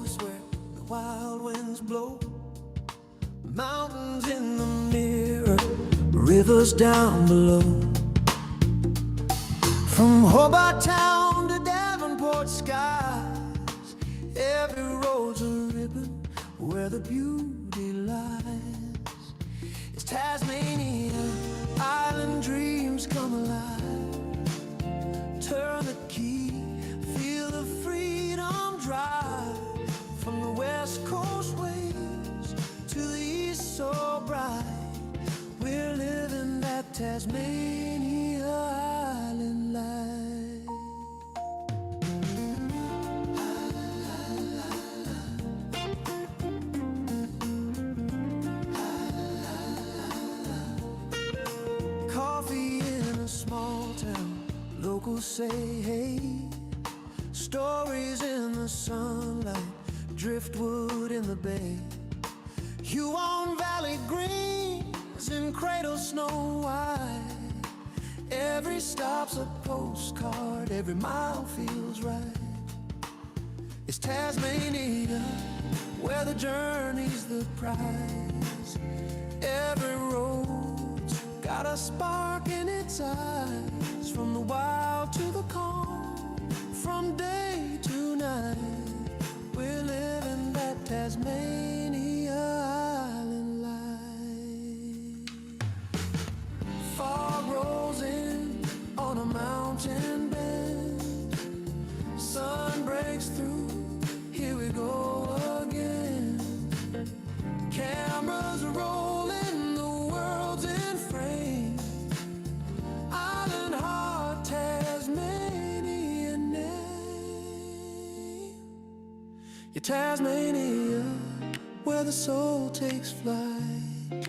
coast where the wild winds blow, mountains in the mirror, rivers down below. From Hobart Town to Davenport skies, every road's a ribbon where the beauty lies. It's Tasmania, island dreams come alive. Turn the key, feel the freedom drive. From the west coast waves to the east so bright, we're living that Tasmania island life. Coffee in a small town, locals say hey. Stories in the sunlight, driftwood in the bay. Huon Valley greens and cradle snow white. Every stop's a postcard, every mile feels right. It's Tasmania, where the journey's the prize. Every road's got a spark in its eyes. From the wild to the calm, from day to night, we're living that Tasmania island life. Fog rolls in on a mountain bend, sun breaks through, here we go again. Cameras rolling, the world's in frame. Island heart, Tasmania name. Yeah, Tasmania, where the soul takes flight,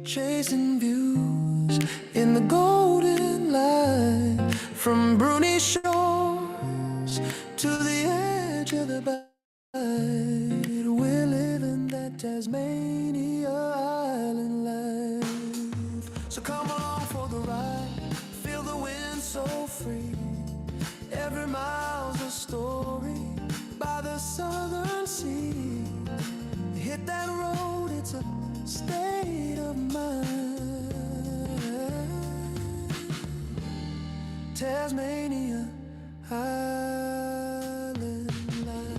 chasing views in the golden light. From Bruni shores to the edge of the bight, we're living that Tasmania island life. So come along for the ride, feel the wind so free. Every mile's a story by the southern sea. Hit that road, it's a state of mind. Tasmania island life,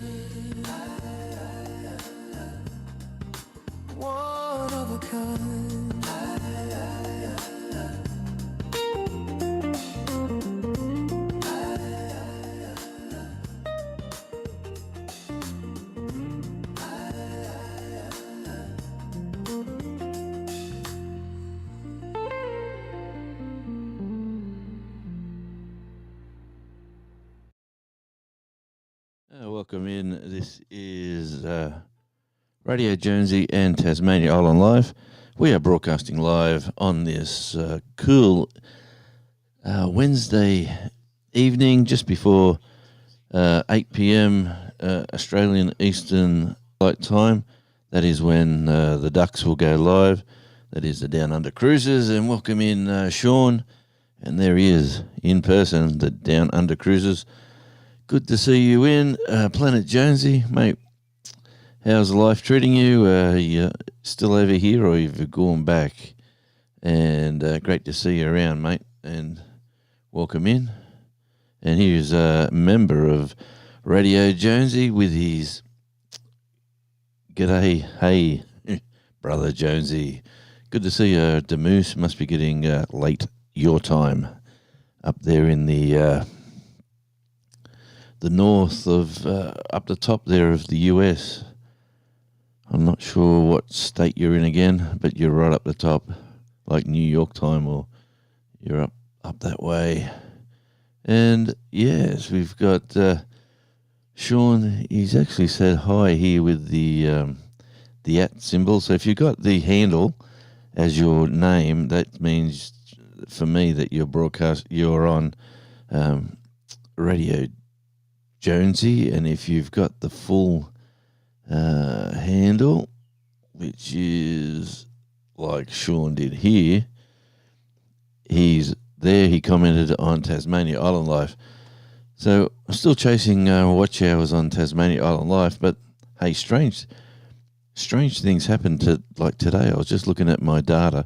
one of a kind. Welcome in. This is Radio Jonesy and Tasmania Island Live. We are broadcasting live on this cool Wednesday evening, just before 8 p.m. Australian Eastern Light Time. That is when the Ducks will go live. That is the Down Under Cruisers. And welcome in Sean. And there he is in person, the Down Under Cruisers. Good to see you in Planet Jonesy, mate. How's life treating you? You still over here, or you've gone back? And great to see you around, mate. And welcome in. And here's a member of Radio Jonesy with his g'day, hey, brother Jonesy. Good to see you, Demoose. Must be getting late your time up there in the north of, up the top there of the US. I'm not sure what state you're in again, but you're right up the top, like New York time, or you're up that way. And yes, we've got Sean. He's actually said hi here with the @ symbol. So if you've got the handle as your name, that means for me that you're on Radio Jonesy. And if you've got the full handle, which is like Sean did here, he's there. He commented on Tasmania Island Life. So I'm still chasing watch hours on Tasmania Island Life, but hey, strange things happen to like today. I was just looking at my data,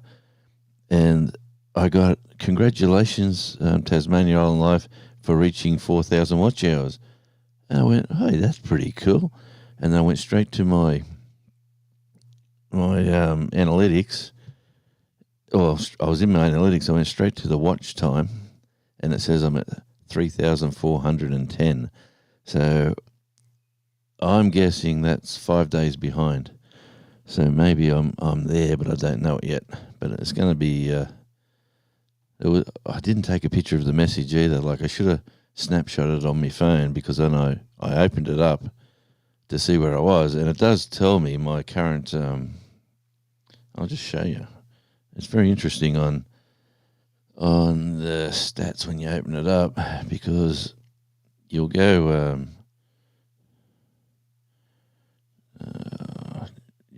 and I got congratulations, Tasmania Island Life, for reaching 4,000 watch hours. And I went, hey, that's pretty cool. And then I went straight to my analytics. Well, I was in my analytics. I went straight to the watch time, and it says I'm at 3,410. So I'm guessing that's 5 days behind. So maybe I'm there, but I don't know it yet. But it's going to be. I didn't take a picture of the message either. Like I should have snapshotted it on my phone, because then I opened it up to see where I was, and it does tell me my current. I'll just show you. It's very interesting on the stats when you open it up, because you'll go.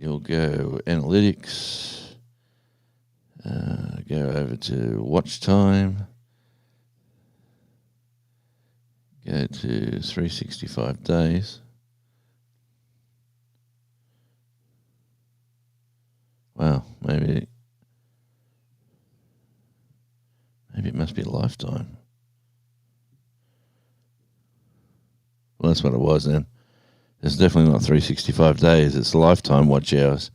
You'll go analytics, go over to watch time, go to 365 days. Wow, maybe it must be a lifetime. Well, that's what it was then. It's definitely not 365 days. It's lifetime watch hours.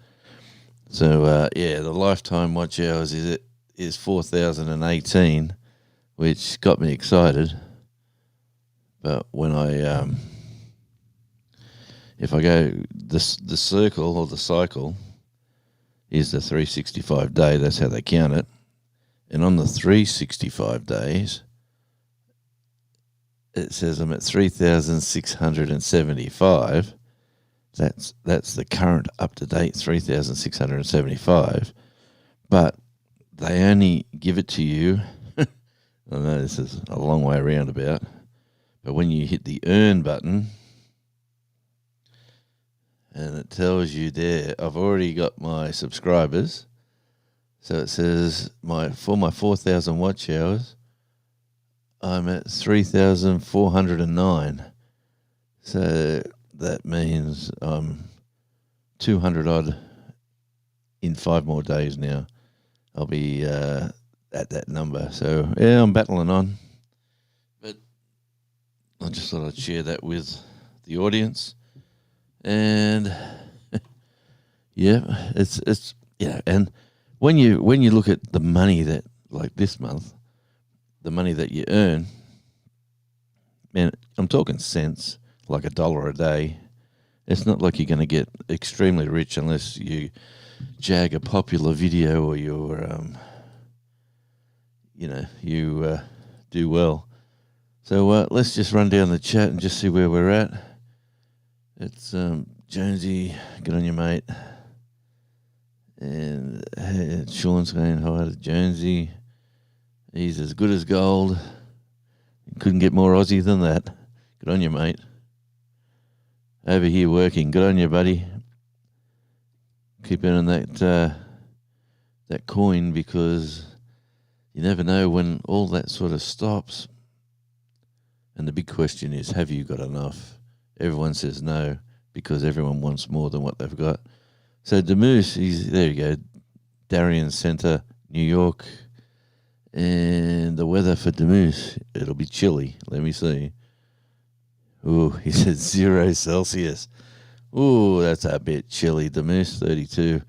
So, the lifetime watch hours is 4,018, which got me excited. But when if I go, the circle or the cycle is the 365 day. That's how they count it. And on the 365 days, it says I'm at 3,675. That's the current up-to-date 3,675. But they only give it to you. I know this is a long way around about. But when you hit the earn button, and it tells you there, I've already got my subscribers. So it says for my 4,000 watch hours, I'm at 3,409. So that means I'm 200 odd in 5 more days now. I'll be at that number. So, yeah, I'm battling on. But I just thought I'd share that with the audience. And, yeah, it's and when you look at the money that, like this month, the money that you earn, man, I'm talking cents, like $1 a day. It's not like you're going to get extremely rich unless you jag a popular video or you're, you do well. So let's just run down the chat and just see where we're at. It's Jonesy, good on you, mate. And Sean's going, hi to Jonesy. He's as good as gold. Couldn't get more Aussie than that. Good on you, mate. Over here working. Good on you, buddy. Keep earning that coin, because you never know when all that sort of stops. And the big question is, have you got enough? Everyone says no, because everyone wants more than what they've got. So Demoose, there you go. Darien Center, New York. And the weather for Demoose, it'll be chilly. Let me see. Ooh, he said 0 Celsius. Ooh, that's a bit chilly. Demoose, 32.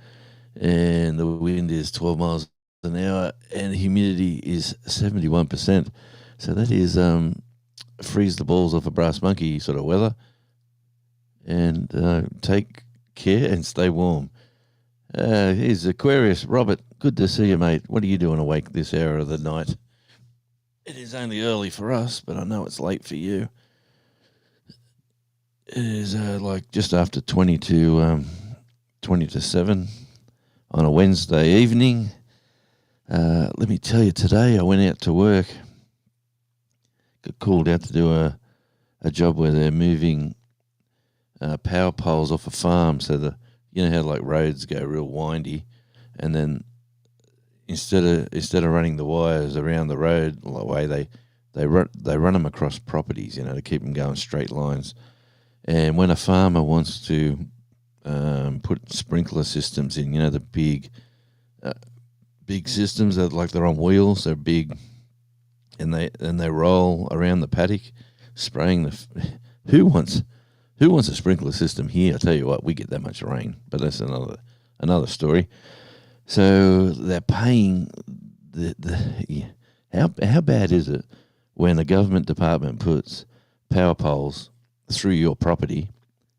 And the wind is 12 miles an hour. And humidity is 71%. So that is freeze the balls off a brass monkey sort of weather. And take care and stay warm. Here's Aquarius. Robert, good to see you, mate. What are you doing awake this hour of the night? It is only early for us, but I know it's late for you. It is like just after 20 to 7 on a Wednesday evening. Let me tell you, today I went out to work. Got called out to do a job where they're moving power poles off a farm. So you know how like roads go real windy, and then instead of running the wires around the road the way they They run them across properties, to keep them going straight lines. And when a farmer wants to put sprinkler systems in, the big systems that they're on wheels, they're big, and they roll around the paddock, spraying who wants a sprinkler system here? I tell you what, we get that much rain, but that's another story. So they're paying how bad is it when a government department puts power poles through your property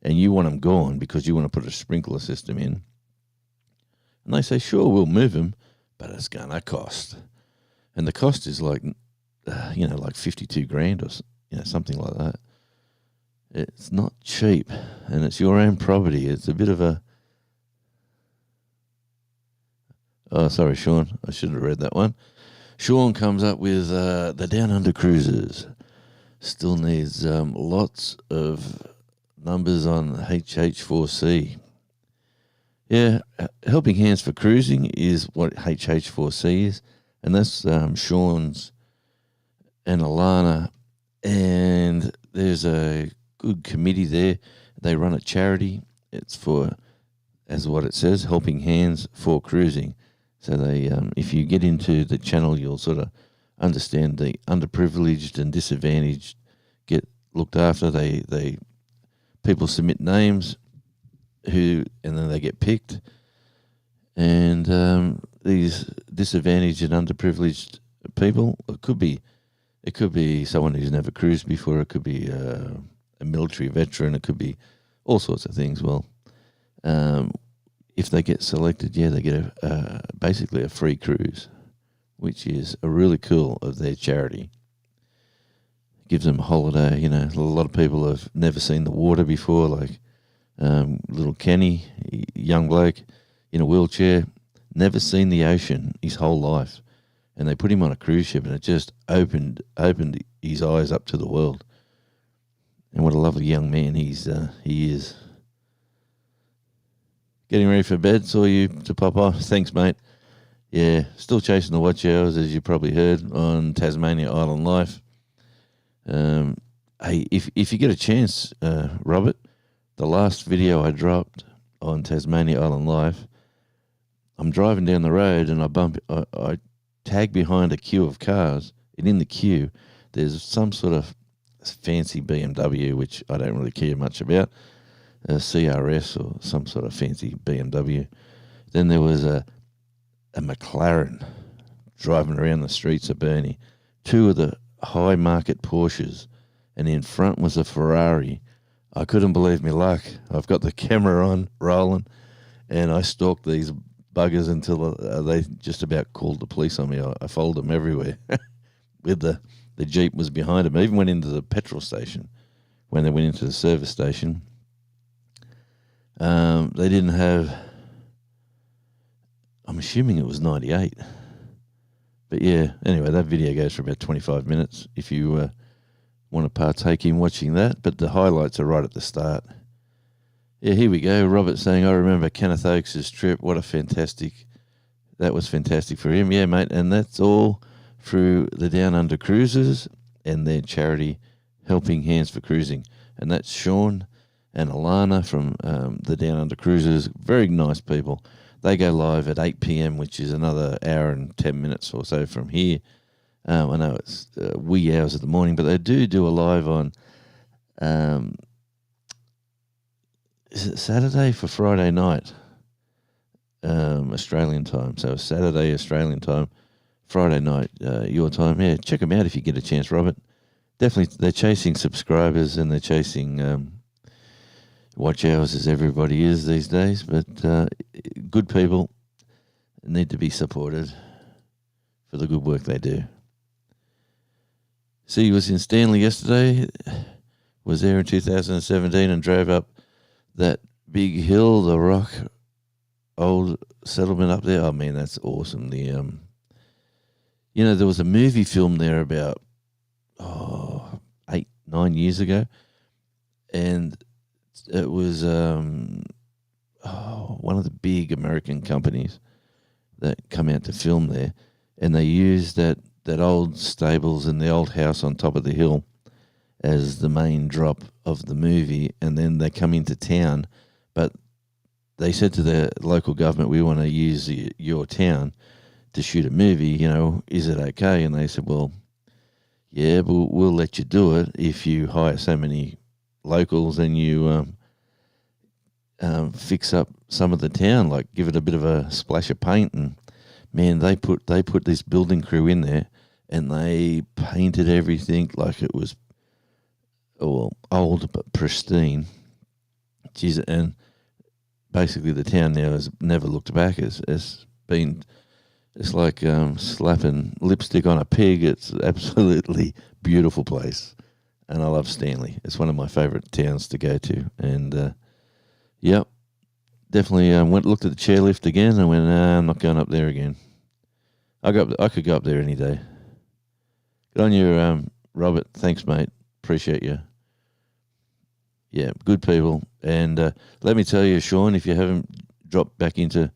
and you want them gone because you want to put a sprinkler system in, and they say, sure, we'll move them, but it's going to cost. And the cost is like 52 grand or something like that. It's not cheap, and it's your own property. It's a bit of a... Oh, sorry, Sean. I should have read that one. Sean comes up with the Down Under Cruisers. Still needs lots of numbers on HH4C. Yeah, Helping Hands for Cruising is what HH4C is, and that's Sean's and Alana, and there's a good committee there. They run a charity. It's for, as what it says, Helping Hands for Cruising. So they, if you get into the channel, you'll sort of understand the underprivileged and disadvantaged get looked after. People submit names, and then they get picked. And these disadvantaged and underprivileged people, it could be someone who's never cruised before. It could be a military veteran. It could be all sorts of things. Well, if they get selected, they get basically a free cruise, which is a really cool of their charity. Gives them a holiday. A lot of people have never seen the water before, like little Kenny, young bloke in a wheelchair, never seen the ocean his whole life. And they put him on a cruise ship, and it just opened his eyes up to the world. And what a lovely young man he is. Getting ready for bed, saw you to pop off. Thanks, mate. Yeah, still chasing the watch hours, as you probably heard, on Tasmania Island Life. Hey, if you get a chance, Robert, the last video I dropped on Tasmania Island Life, I'm driving down the road and I tag behind a queue of cars, and in the queue there's some sort of fancy BMW, which I don't really care much about, a CRS or some sort of fancy BMW. Then there was a McLaren driving around the streets of Burnie, two of the high market Porsches, and in front was a Ferrari. I couldn't believe my luck. I've got the camera on, rolling, and I stalked these buggers until they just about called the police on me. I followed them everywhere. With the Jeep was behind them. I even went into the petrol station when they went into the service station. They didn't have... I'm assuming it was 98. But yeah, anyway, that video goes for about 25 minutes if you want to partake in watching that. But the highlights are right at the start. Yeah, here we go. Robert saying, I remember Kenneth Oakes' trip. That was fantastic for him. Yeah, mate. And that's all through the Down Under Cruisers and their charity, Helping Hands for Cruising. And that's Sean and Alana from the Down Under Cruisers. Very nice people. They go live at 8 p.m, which is another hour and 10 minutes or so from here. I know it's wee hours of the morning, but they do a live on... is it Saturday for Friday night? Australian time. So Saturday Australian time, Friday night your time. Yeah, check them out if you get a chance, Robert. Definitely, they're chasing subscribers and they're chasing watch hours as everybody is these days. But good people need to be supported for the good work they do. See, he was in Stanley yesterday. Was there in 2017 and drove up that big hill, the rock, old settlement up there. Oh man, that's awesome. The there was a movie film there about 8-9 years ago, and it was one of the big American companies that come out to film there, and they used that that old stables and the old house on top of the hill as the main drop of the movie, and then they come into town. But they said to the local government, "We want to use your town to shoot a movie. Is it okay?" And they said, "Well, yeah, we'll let you do it if you hire so many locals and you fix up some of the town, like give it a bit of a splash of paint." And man, they put this building crew in there, and they painted everything like it was old but pristine. Jeez, and basically the town now has never looked back. It's like slapping lipstick on a pig. It's an absolutely beautiful place, and I love Stanley. It's one of my favourite towns to go to. And yep, definitely looked at the chairlift again and went, "Nah, I'm not going up there again." I could go up there any day. Good on you, Robert. Thanks, mate. Appreciate you. Yeah, good people. And let me tell you, Sean, if you haven't dropped back into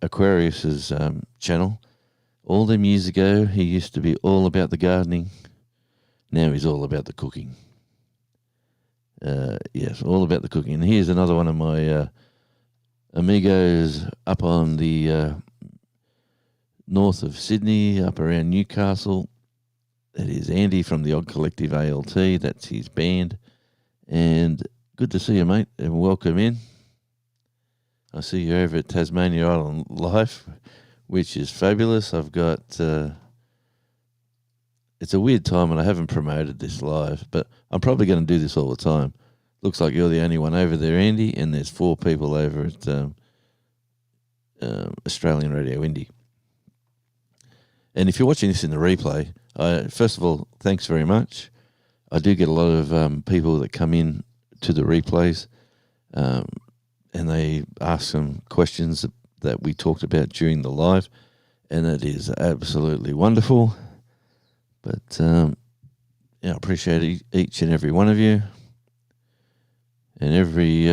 Aquarius's channel, all them years ago, he used to be all about the gardening. Now he's all about the cooking. Yes, all about the cooking. And here's another one of my amigos up on the north of Sydney, up around Newcastle. That is Andy from the Odd Collective ALT. That's his band. And good to see you, mate, and welcome in. I see you over at Tasmania Island Life, which is fabulous. I've got... it's a weird time, and I haven't promoted this live, but I'm probably going to do this all the time. Looks like you're the only one over there, Andy, and there's 4 people over at Australian Radio Indie. And if you're watching this in the replay, first of all, thanks very much. I do get a lot of people that come in to the replays, and they ask some questions that we talked about during the live, and it is absolutely wonderful. But I appreciate each and every one of you, and every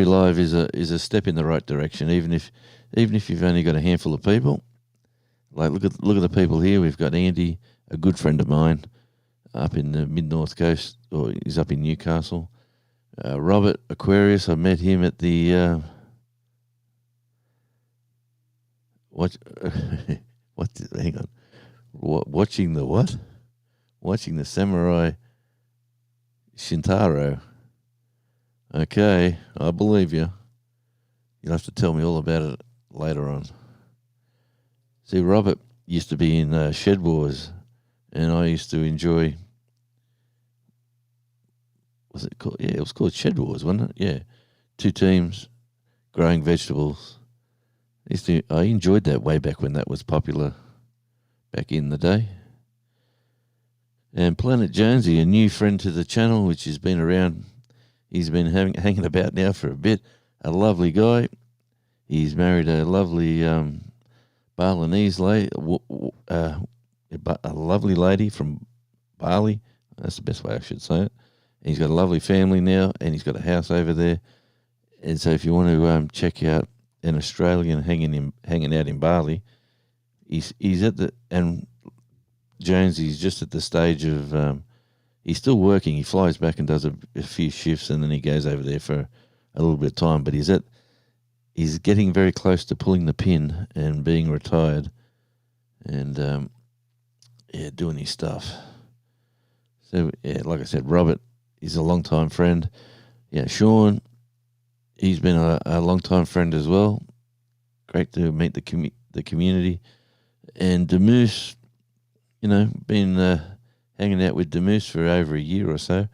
live is a step in the right direction. Even if you've only got a handful of people, like look at the people here. We've got Andy, a good friend of mine, up in the mid-north coast, or he's up in Newcastle. Robert Aquarius, I met him at the hang on. Watching the what? Watching the Samurai Shintaro. Okay, I believe you. You'll have to tell me all about it later on. See, Robert used to be in Shed Wars, and I used to enjoy... Was it called? Yeah, it was called Shed Wars, wasn't it? Yeah. 2 teams growing vegetables. I enjoyed that way back when that was popular back in the day. And Planet Jonesy, a new friend to the channel, which has been around. He's been hanging about now for a bit. A lovely guy. He's married a lovely Balinese lady, a lovely lady from Bali. That's the best way I should say it. He's got a lovely family now, and he's got a house over there. And so if you want to check out an Australian hanging out in Bali, he's at the... And Jonesy's just at the stage of... he's still working. He flies back and does a few shifts, and then he goes over there for a little bit of time. But he's getting very close to pulling the pin and being retired, and doing his stuff. So yeah, like I said, Robert is a long-time friend. Yeah, Sean, he's been a long-time friend as well. Great to meet the community. And Demoose, been hanging out with Demoose for over a year or so,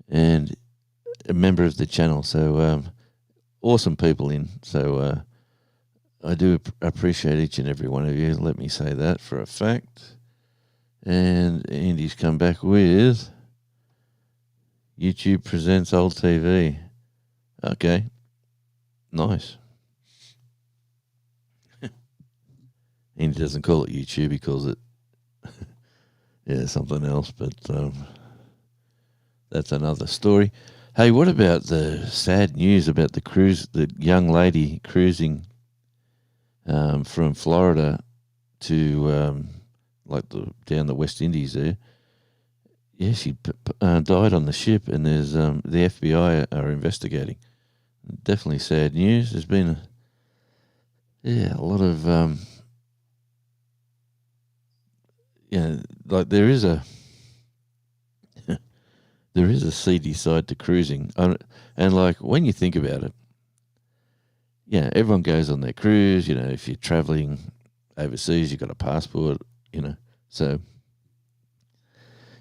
and a member of the channel. So awesome people in. So I do appreciate each and every one of you. Let me say that for a fact. And Andy's come back with YouTube presents old TV. Okay. Nice. Andy doesn't call it YouTube, he calls it something else, but that's another story. Hey, what about the sad news about the young lady cruising from Florida to down the West Indies there. Yeah, she died on the ship, and there's the FBI are investigating. Definitely sad news. There's been a lot of there is a there is a seedy side to cruising, and like when you think about it, everyone goes on their cruise. If you're traveling overseas, you've got a passport. So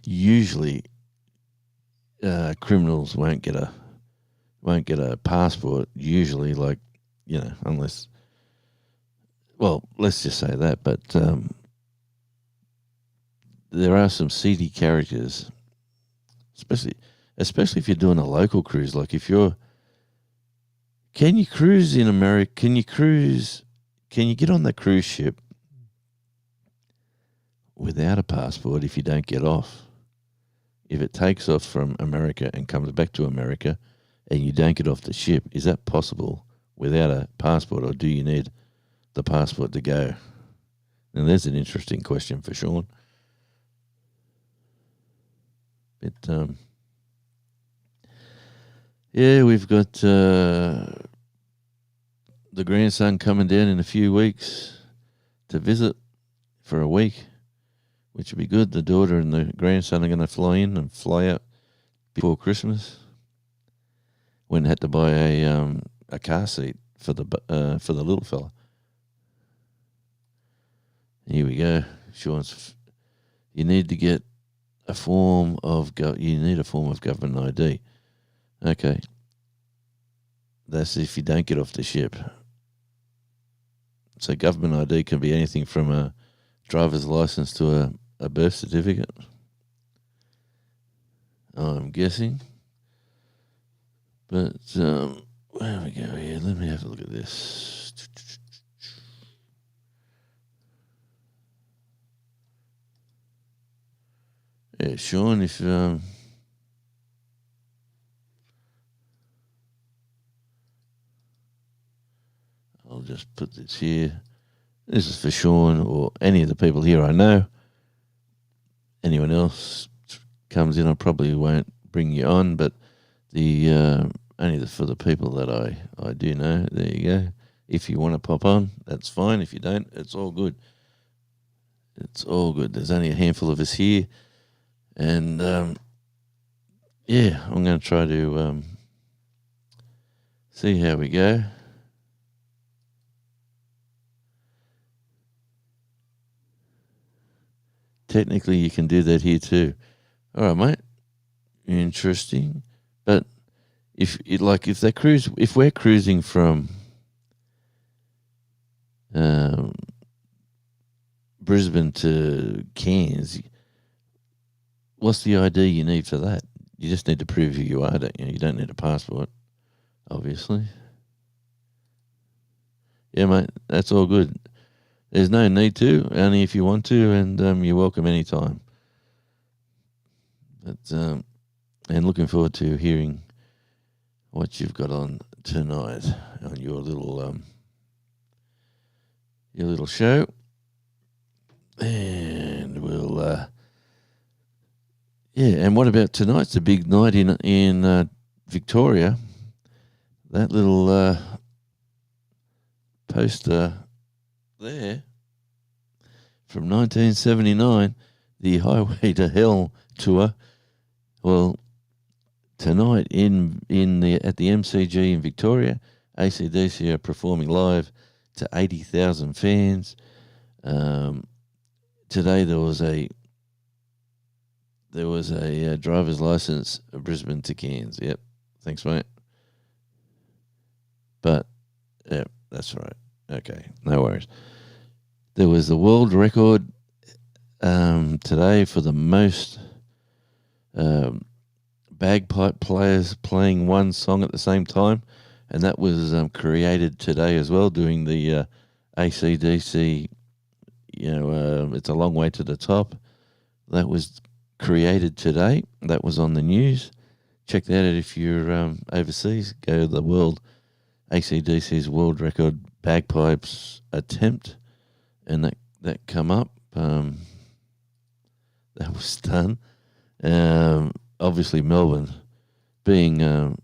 usually criminals won't get a passport. Usually, unless, well, let's just say that. But there are some seedy characters, especially if you're doing a local cruise. Like can you cruise in America? Can you get on the cruise ship without a passport if you don't get off? If it takes off from America and comes back to America and you don't get off the ship, is that possible without a passport, or do you need the passport to go? Now, there's an interesting question for Sean. But, we've got the grandson coming down in a few weeks to visit for a week, which would be good. The daughter and the grandson are going to fly in and fly out before Christmas. Went and had to buy a car seat for the little fella. Here we go. You need to get a form of government ID. Okay. That's if you don't get off the ship. So government ID can be anything from a driver's license to a birth certificate, I'm guessing. But where we go here? Let me have a look at this. Yeah, Sean, if I'll just put this here. This is for Sean or any of the people here I know. Anyone else comes in, I probably won't bring you on, but only for the people that I do know. There you go. If you want to pop on, that's fine. If you don't, it's all good. It's all good. There's only a handful of us here. And, I'm going to try to see how we go. Technically, you can do that here too. All right, mate. Interesting. But if we're cruising from Brisbane to Cairns, what's the ID you need for that? You just need to prove who you are, don't you? You don't need a passport, obviously. Yeah, mate, that's all good. There's no need to, only if you want to, and you're welcome anytime. But and looking forward to hearing what you've got on tonight on your little show, and we'll And what about tonight's the big night in Victoria? That little poster there from 1979, the Highway to Hell tour. Well, tonight at the MCG in Victoria, AC/DC are performing live to 80,000 fans. Today there was a driver's license Brisbane to Cairns. Yep, thanks, mate. But yeah, that's right. Okay, no worries. There was the world record today for the most bagpipe players playing one song at the same time, and that was created today as well, doing the AC/DC. It's a long way to the top. That was created today. That was on the news. Check that out if you're overseas. Go to the AC/DC's world record bagpipes attempt, and that come up. That was done. Obviously, Melbourne being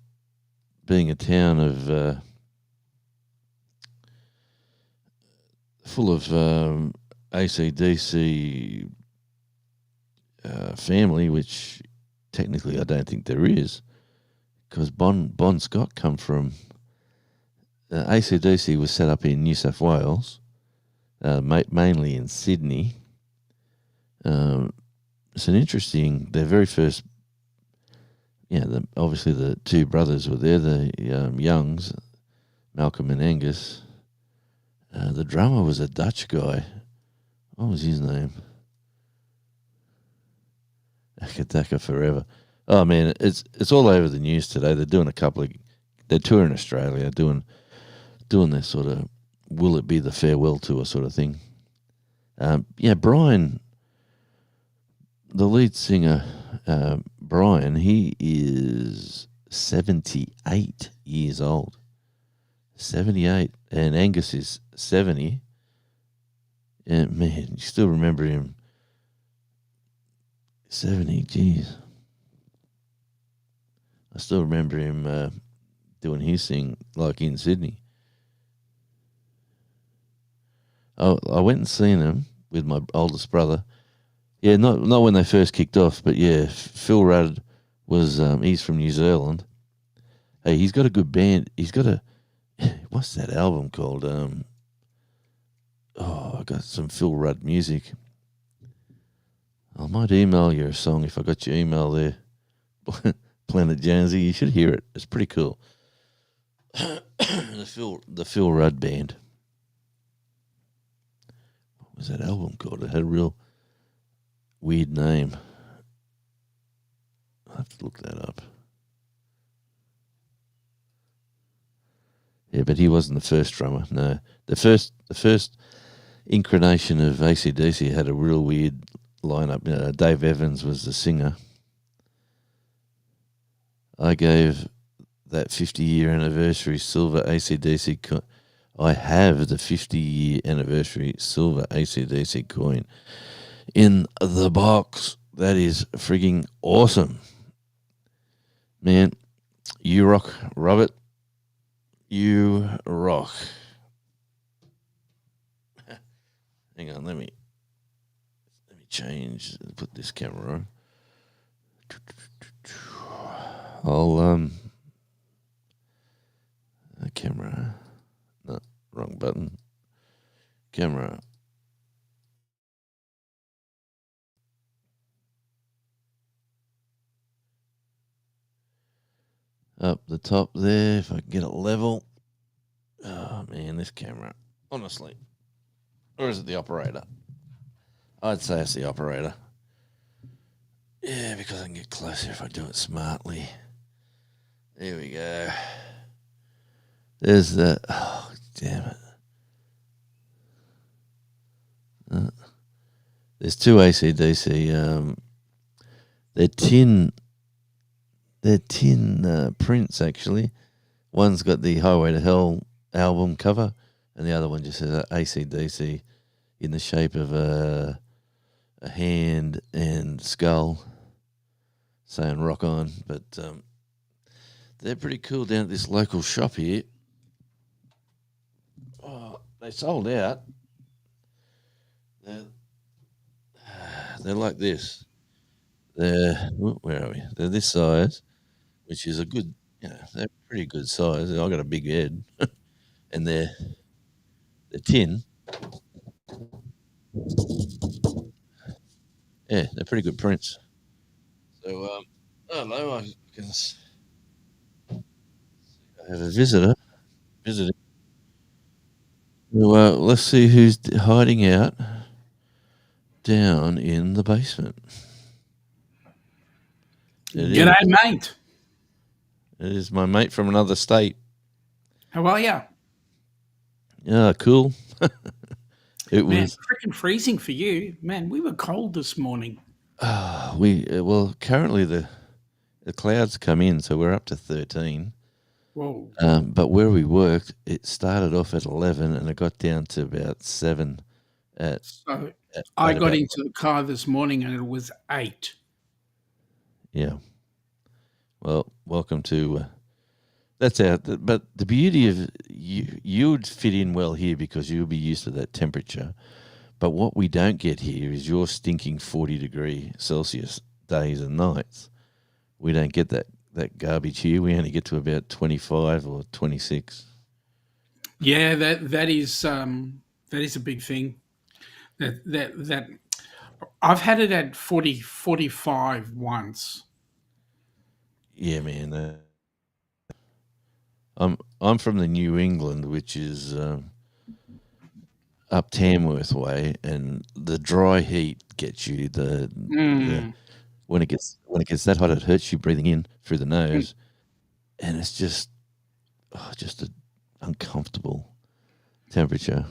being a town of full of ACDC family, which technically I don't think there is, because Bon Scott come from ACDC was set up in New South Wales, mainly in Sydney. It's an interesting. Their very first, obviously the two brothers were there, the Youngs, Malcolm and Angus. The drummer was a Dutch guy. What was his name? Akataka Forever. Oh man, it's all over the news today. They're doing they're touring Australia, doing their sort of will it be the farewell tour sort of thing. Brian, the lead singer, Brian, he is 78 years old. 78, and Angus is 70. And man, you still remember him. 70, geez. I still remember him doing his thing, like in Sydney. I went and seen him with my oldest brother. Yeah, not when they first kicked off, but yeah, Phil Rudd was, he's from New Zealand. Hey, he's got a good band. He's got what's that album called? I got some Phil Rudd music. I might email you a song if I got your email there. Planet Jonesy, you should hear it. It's pretty cool. the Phil Rudd Band. What was that album called? It had a real weird name. I'll have to look that up. Yeah, but he wasn't the first drummer. No, the first incarnation of AC/DC had a real weird lineup. Dave Evans was the singer. I gave that 50-year anniversary silver AC/DC coin. I have the 50-year anniversary silver AC/DC coin in the box. That is frigging awesome. Man, you rock, Robert. You rock. Hang on, let me change, put this camera on. I'll camera. No, wrong button. Camera. Up the top there, if I can get it level. Oh man, this camera. Honestly. Or is it the operator? I'd say it's the operator. Yeah, because I can get closer if I do it smartly. There we go. There's the... Oh, damn it. There's two AC/DC. They're tin prints, actually. One's got the Highway to Hell album cover, and the other one just says AC/DC in the shape of a hand and skull saying rock on. But they're pretty cool down at this local shop here. Oh, they sold out. They're like this. Where are we? They're this size, which is a good, they're pretty good size. I got a big head, and they're tin. Yeah, they're pretty good prints. So, hello, I have a visitor visiting. Well, let's see who's hiding out down in the basement. G'day, mate. It is my mate from another state. How are you? Yeah, cool. It Man, was freaking freezing for you. Man, we were cold this morning. currently the clouds come in, so we're up to 13. Whoa. But where we worked, it started off at 11 and it got down to about 7 at, So at, I at got about, into the car this morning and it was 8. yeah. Well, welcome to. That's but the beauty of you would fit in well here because you'll be used to that temperature. But what we don't get here is your stinking 40-degree Celsius days and nights. We don't get that garbage here. We only get to about 25 or 26. Yeah, that is a big thing. That I've had it at 40, 45 once. Yeah, man. I'm from the New England, which is up Tamworth way, and the dry heat gets you. The Mm. when it gets that hot, it hurts you breathing in through the nose, and it's just an uncomfortable temperature.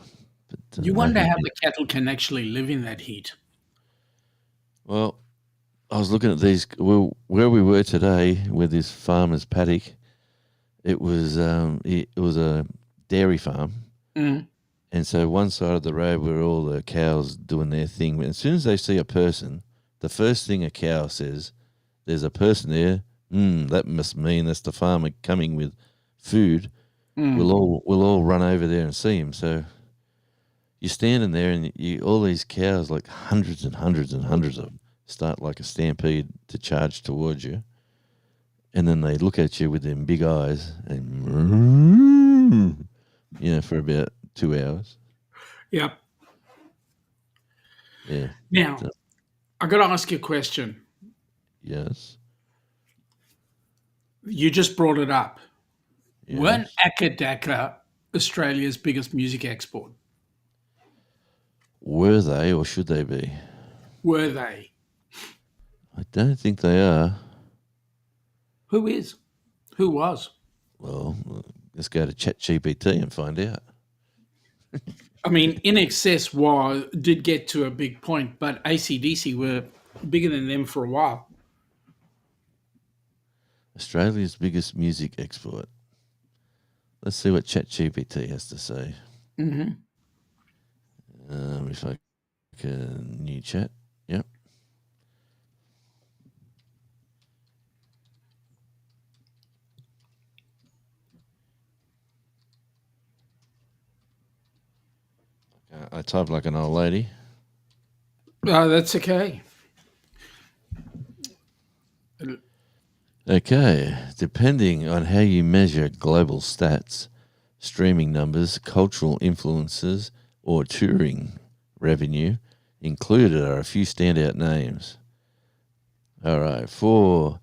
But You no wonder heat how here. the cattle can actually live in that heat. Well, I was looking at these. Well, where we were today, with this farmer's paddock, it was a dairy farm, Mm. and so one side of the road were all the cows doing their thing. But as soon as they see a person, the first thing a cow says, "There's a person there." That must mean that's the farmer coming with food. Mm. We'll all run over there and see him. So you're standing there, and all these cows, like hundreds and hundreds and hundreds of them, start like a stampede to charge towards you, and then they look at you with them big eyes, and for about 2 hours. Yep. Yeah. Now, So, I got to ask you a question. yes. You just brought it up. Weren't Yes. Akadaka Australia's biggest music export? Were they, or should they be? Were they? I don't think they are. Who is? Who was? Well, let's go to ChatGPT and find out. I mean, In Excess did get to a big point, but ACDC were bigger than them for a while. Australia's biggest music export. Let's see what ChatGPT has to say. Hmm. If I can new chat. Yep. I type like an old lady. That's okay. Okay, depending on how you measure global stats, streaming numbers, cultural influences, or touring revenue, included are a few standout names. All right, for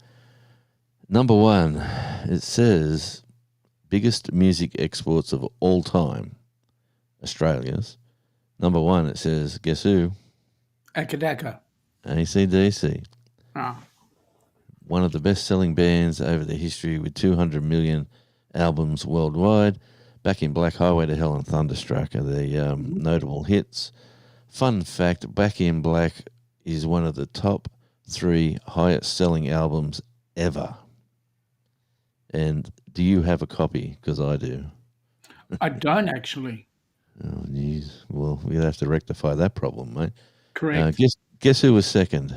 number one, it says biggest music exports of all time, Australia's. Number one, it says, guess who? Akadaka. AC/DC. Ah. One of the best-selling bands over the history with 200 million albums worldwide. Back in Black, Highway to Hell and Thunderstruck are the notable hits. Fun fact, Back in Black is one of the top 3 highest-selling albums ever. And do you have a copy? Because I do. I don't actually. Oh, geez. Well, we'll have to rectify that problem, mate. Correct. Guess who was second?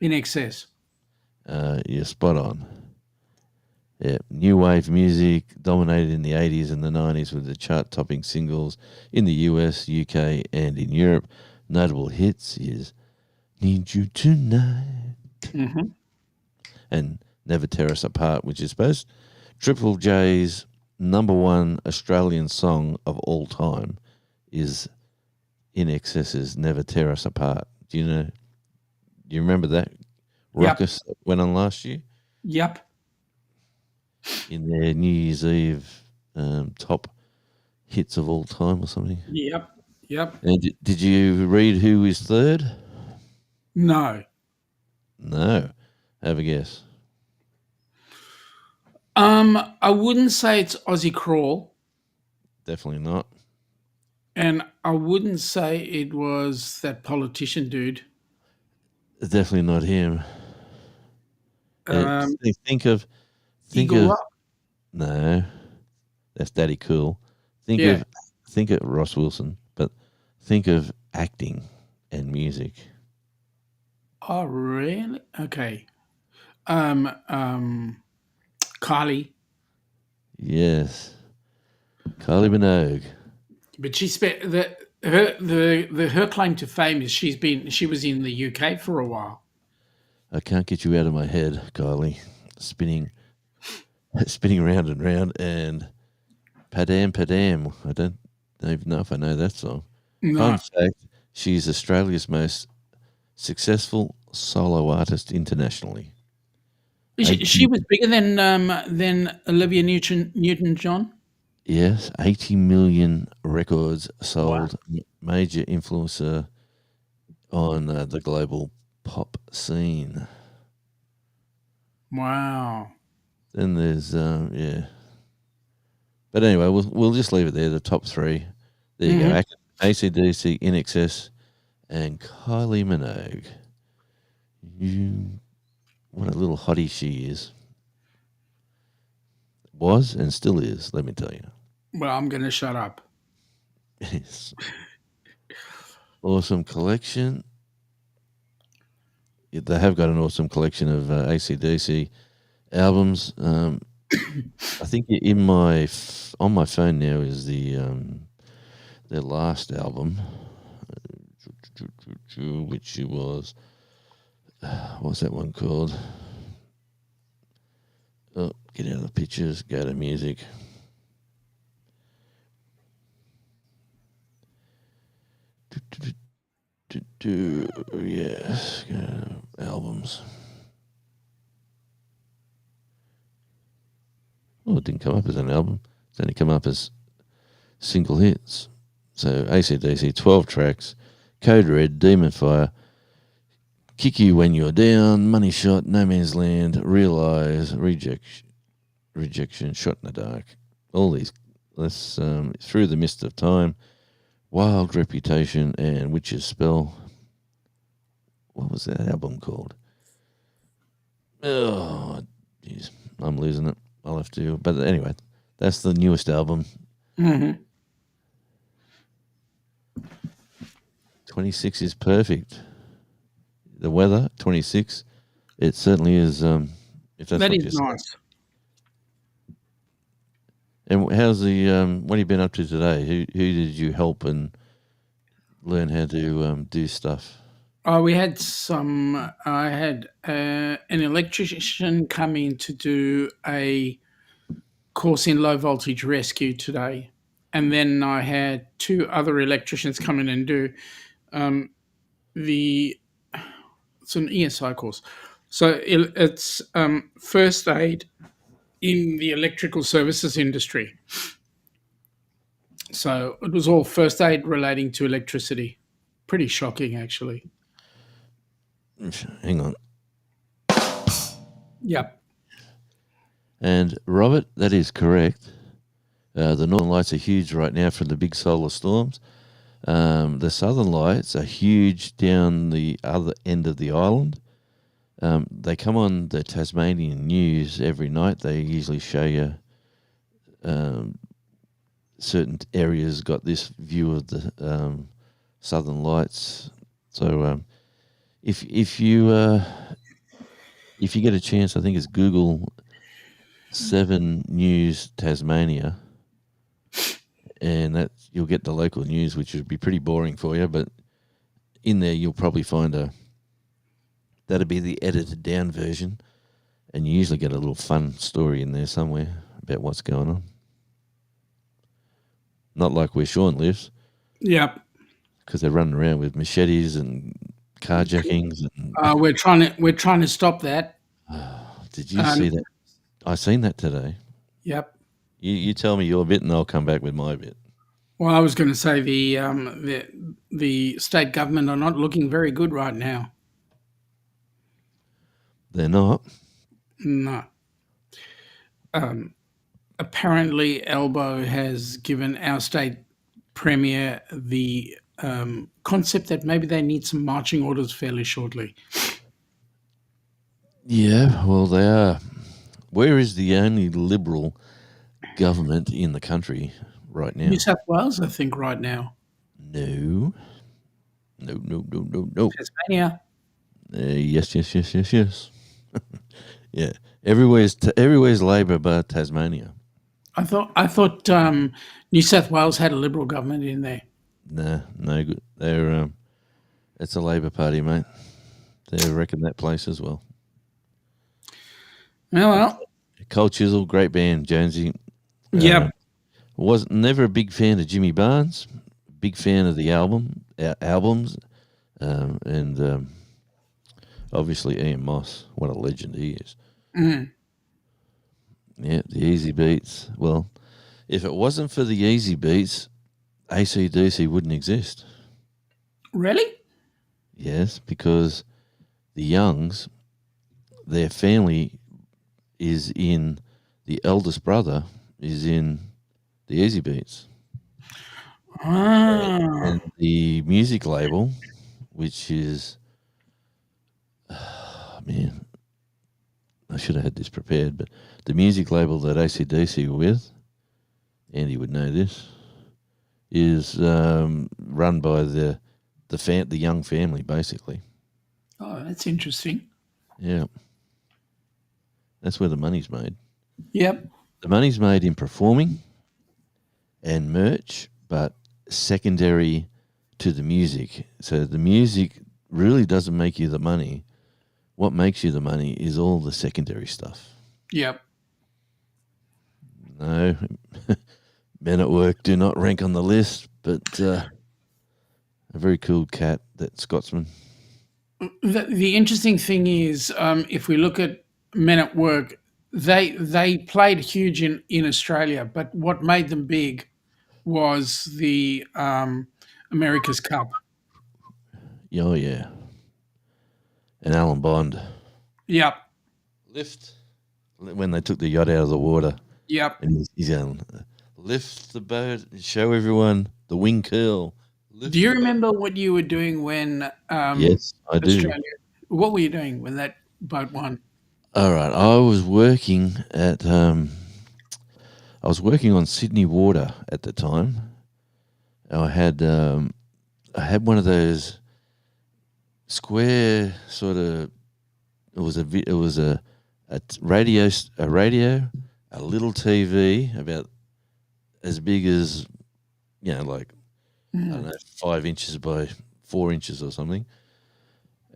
In Excess. You're spot on. Yeah, new wave music dominated in the 80s and the 90s with the chart-topping singles in the US, UK, and in Europe. Notable hits is "Need You Tonight" Hmm. and "Never Tear Us Apart," which is supposed Triple J's number one Australian song of all time is In Excess's "Never Tear Us Apart." Do you know? Do you remember that? Yep. Ruckus that went on last year Yep. in their New Year's Eve top hits of all time or something. Yep. Yep. And did you read who is third? No. No. Have a guess. I wouldn't say it's Aussie Crawl, Definitely not. and I wouldn't say it was that politician dude. Definitely not him. Um, Think of Eagle Rock. no. That's Daddy Cool. Think Yeah. of Ross Wilson, but think of acting and music. Oh, really? Okay. Kylie, Yes, Kylie Minogue. but she spent her claim to fame is she was in the UK for a while. I can't get you out of my head, Kylie. Spinning, spinning round and round, and Padam Padam. I don't even know if I know that song. Fun No, fact: she's Australia's most successful solo artist internationally. she was bigger than Olivia Newton John. Yes, 80 million records Wow. sold. Major influencer on the global pop scene. Wow. Then there's yeah, but anyway, we'll just leave it there. The top three. There you go. AC/DC, INXS, and Kylie Minogue. What a little hottie she is. Was and still is. Let me tell you. Well, I'm going to shut up. Yes. Awesome collection. Yeah, they have got an awesome collection of AC/DC albums. I think in on my phone now is their last album, which it was what's that one called? Oh, get out of the pictures. Go to music. Yes, albums. Oh, it didn't come up as an album. It's only come up as single hits. So AC/DC, 12 tracks. Code Red, Demon Fire, Kick You When You're Down, Money Shot, No Man's Land, Realize, Rejection, Shot in the Dark. All these. Through the Mist of Time, Wild Reputation, and Witch's Spell. What was that album called? Oh, jeez, I'm losing it. I'll have to. But anyway, that's the newest album. 26 is perfect. The weather, 26. It certainly is. If that's That what is you say. nice. And how's the? What have you been up to today? Who did you help and learn how to do stuff? Oh, we had some. I had an electrician come in to do a course in low voltage rescue today, and then I had two other electricians come in and do it's an ESI course. So it's first aid in the electrical services industry. So it was all first aid relating to electricity. Pretty shocking, actually. Hang on. Yep. And Robert, that is correct. The northern lights are huge right now from the big solar storms. The southern lights are huge down the other end of the island. They come on the Tasmanian news every night. They usually show you certain areas got this view of the southern lights. So if you get a chance, I think it's Google 7 News Tasmania, and that you'll get the local news, which would be pretty boring for you. But in there, you'll probably find that'd be the edited down version, and you usually get a little fun story in there somewhere about what's going on. Not like where Sean lives, Yep. because they're running around with machetes and carjackings. And We're trying to stop that. did you see that? I seen that today. Yep. You tell me your bit, and I'll come back with my bit. Well, I was going to say the state government are not looking very good right now. They're not. No. Apparently, Elbow has given our state premier the concept that maybe they need some marching orders fairly shortly. Yeah, well, they are. Where is the only Liberal government in the country right now? New South Wales, I think, right now. No. No, no, no, no, no. Tasmania. Yes, yes, yes, yes, yes. Yeah. Everywhere's Labor but Tasmania. I thought New South Wales had a Liberal government in there. Nah, no good. They're it's a Labor Party, mate. They reckon that place as well. Well, Cold Chisel, great band, Jonesy. yep. Was never a big fan of Jimmy Barnes. Big fan of the albums, and obviously Ian Moss. What a legend he is. Mm. Yeah, the Easy Beats. Well, if it wasn't for the Easy Beats, AC/DC wouldn't exist. Really? Yes, because the Youngs, their family is in, the eldest brother is in the Easy Beats. Ah. And the music label, which is, man, I should have had this prepared, but the music label that AC/DC were with, Andy would know this, is run by the Young family, basically. Oh, that's interesting. Yeah. That's where the money's made. Yep. The money's made in performing and merch, but secondary to the music. So the music really doesn't make you the money. What makes you the money is all the secondary stuff. Yep. No, Men at Work do not rank on the list, but a very cool cat, that Scotsman. The interesting thing is, if we look at Men at Work, they played huge in Australia, but what made them big was the America's Cup. Oh, yeah. And Alan Bond. Yep. Lift. When they took the yacht out of the water. Yep. And he's going, lift the boat, show everyone the wing curl. Do you remember what you were doing when Yes, I do. Australia? What were you doing when that boat won? All right, I was working on Sydney Water at the time. I had one of those square sort of. It was a radio, a little TV about as big as, like, I don't know, 5 inches by 4 inches or something.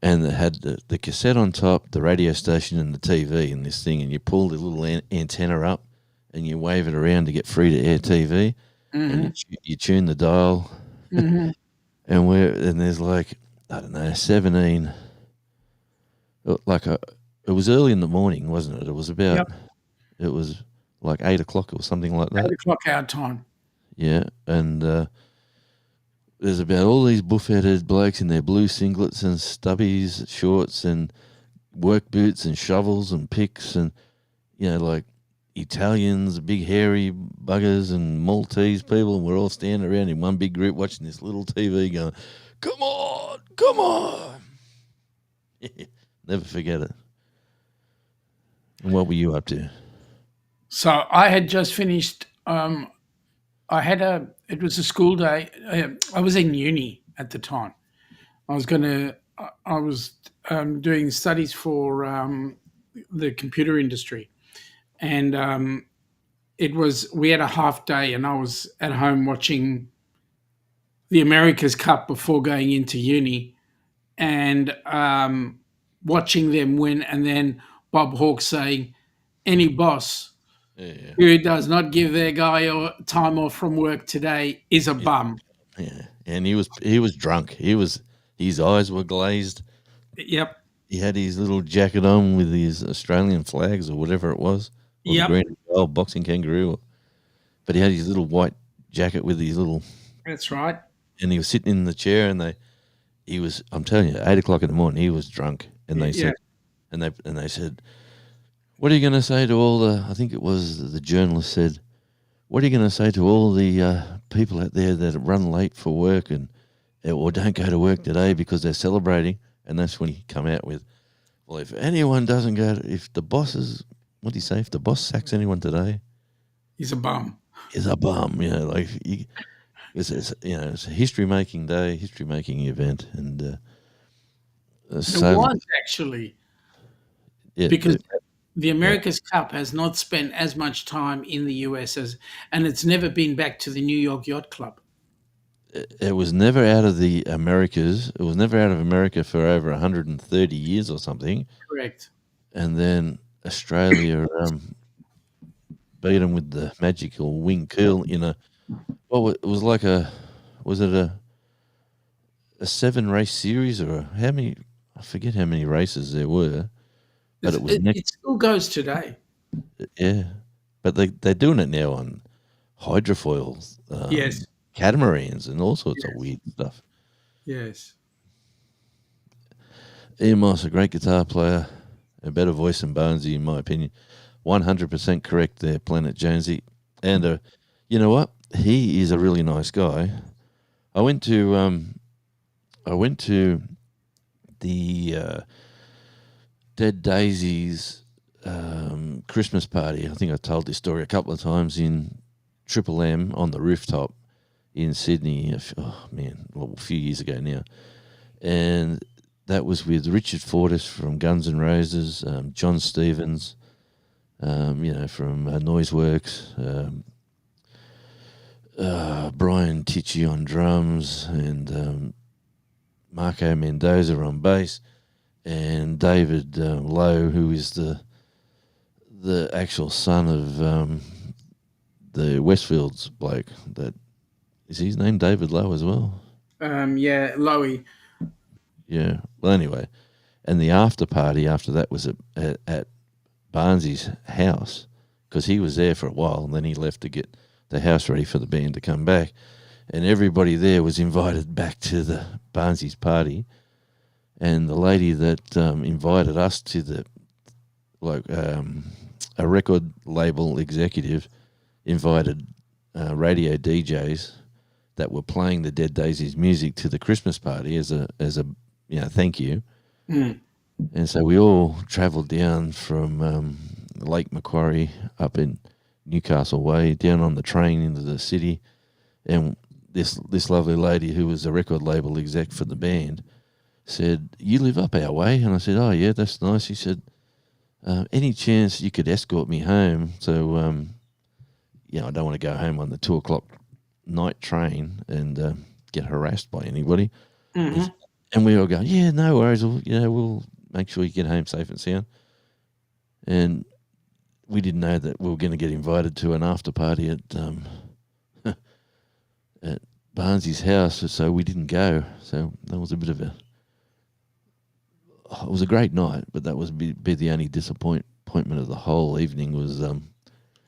And it had the cassette on top, the radio station, and the TV in this thing. And you pull the little antenna up and you wave it around to get free to air TV. Mm-hmm. And you tune the dial. Mm-hmm. and there's like, I don't know, 17. It was early in the morning, wasn't it? It was about, Yep. It was like 8 o'clock or something like that. 8 o'clock our time. Yeah, and there's about all these buff-headed blokes in their blue singlets and stubbies, shorts and work boots and shovels and picks and, like Italians, big hairy buggers and Maltese people, and we're all standing around in one big group watching this little TV going, come on, come on. Never forget it. And what were you up to? So I had just finished. It was a school day. I was in uni at the time. I was doing studies for the computer industry, and we had a half day, and I was at home watching the America's Cup before going into uni, and watching them win, and then Bob Hawke saying, "Any boss who does not give their guy time off from work today is a bum." Yeah, and he was drunk. His eyes were glazed. Yep. He had his little jacket on with his Australian flags or whatever it was. Or Yep. the green and gold boxing kangaroo. But he had his little white jacket with his little, That's right. and he was sitting in the chair, and I'm telling you, 8 o'clock in the morning, he was drunk, and they said, and they said, what are you going to say to all I think it was the journalist said, what are you going to say to all the people out there that run late for work or don't go to work today because they're celebrating? And that's when he come out with, well, if anyone doesn't if the boss sacks anyone today, He's a bum. he's a bum. Like It's a history making day, history making event, and It so was actually yeah, because the yeah. America's Cup has not spent as much time in the US and it's never been back to the New York Yacht Club. It was never out of the Americas. It was never out of America for over 130 years or something, Correct. and then Australia beat them with the magical wing keel in a it was like was it a 7 race series or how many? I forget how many races there were, but it was It still goes today. yeah, but they're doing it now on hydrofoils, Yes. catamarans, and all sorts of Yes. weird stuff. Yes. Ian Moss, a great guitar player, a better voice than Bonesy, in my opinion. 100% correct there, Planet Jonesy. And you know what? He is a really nice guy. I went to the Dead Daisies Christmas party. I think I told this story a couple of times in Triple M on the rooftop in Sydney. A few years ago now, and that was with Richard Fortus from Guns N' Roses, John Stevens, from Noiseworks, Brian Tichy on drums, and Marco Mendoza on bass, and David Lowe, who is the actual son of the Westfields bloke. That is his name, David Lowe as well. Yeah, Lowy. Yeah. Well, anyway, and the after party after that was at Barnsley's house because he was there for a while and then he left to get the house ready for the band to come back. And everybody there was invited back to the Barnsley's party. And the lady that invited us to the a record label executive invited radio DJs that were playing the Dead Daisies music to the Christmas party as a thank you. Mm. And so we all travelled down from Lake Macquarie up in Newcastle Way, down on the train into the city. And this lovely lady who was a record label exec for the band said, "You live up our way?" And I said, "Oh, yeah, that's nice." She said, "Any chance you could escort me home? So, I don't want to go home on the 2:00 night train and get harassed by anybody." Mm-hmm. And we all go, "Yeah, no worries. We'll make sure you get home safe and sound." And we didn't know that we were going to get invited to an after party at at Barnsley's house, so we didn't go. So that was a bit of it was a great night, but that was be the only disappointment of the whole evening was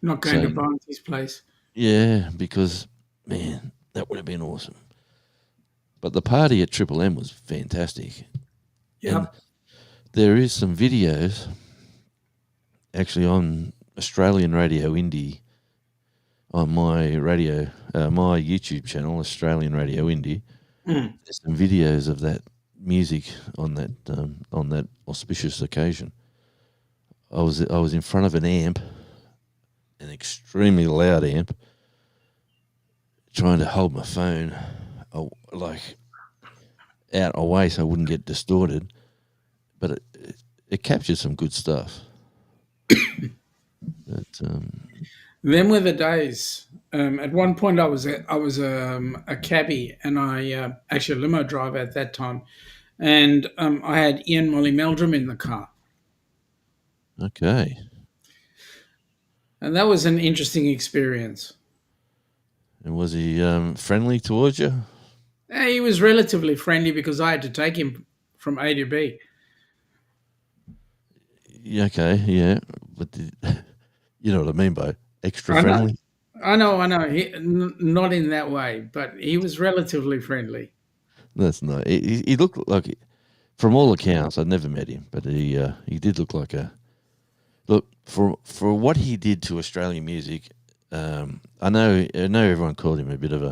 Not going to Barnsley's place. yeah, because man, that would have been awesome. But the party at Triple M was fantastic. Yeah. And there is some videos actually on Australian Radio Indie on my my YouTube channel, Australian Radio Indie. Mm. There's some videos of that music on that auspicious occasion. I was in front of an amp, an extremely loud amp, trying to hold my phone out away so I wouldn't get distorted, but it captured some good stuff. Them were the days. At one point, I was a cabbie, and I actually a limo driver at that time, and I had Ian Molly Meldrum in the car, Okay. and that was an interesting experience. And was he friendly towards you? He was relatively friendly because I had to take him from A to B. Yeah, okay, yeah, but you know what I mean by extra I know. friendly? I know. Not in that way, but he was relatively friendly. That's not. He looked like, from all accounts, I'd never met him, but he did look like for what he did to Australian music. I know everyone called him a bit of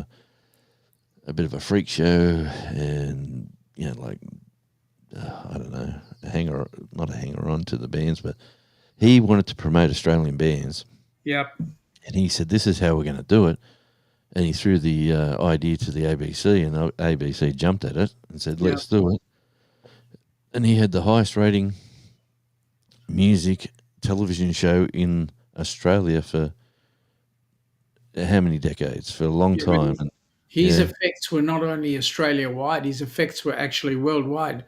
a freak show, and I don't know, not a hanger on to the bands, but he wanted to promote Australian bands. Yep. And he said, "This is how we're going to do it. and he threw the idea to the ABC, and ABC jumped at it and said, Yeah. "Let's do it." And he had the highest rating music television show in Australia for how many decades? For a long Yeah, but time. And his yeah, effects were not only Australia wide, his effects were actually worldwide.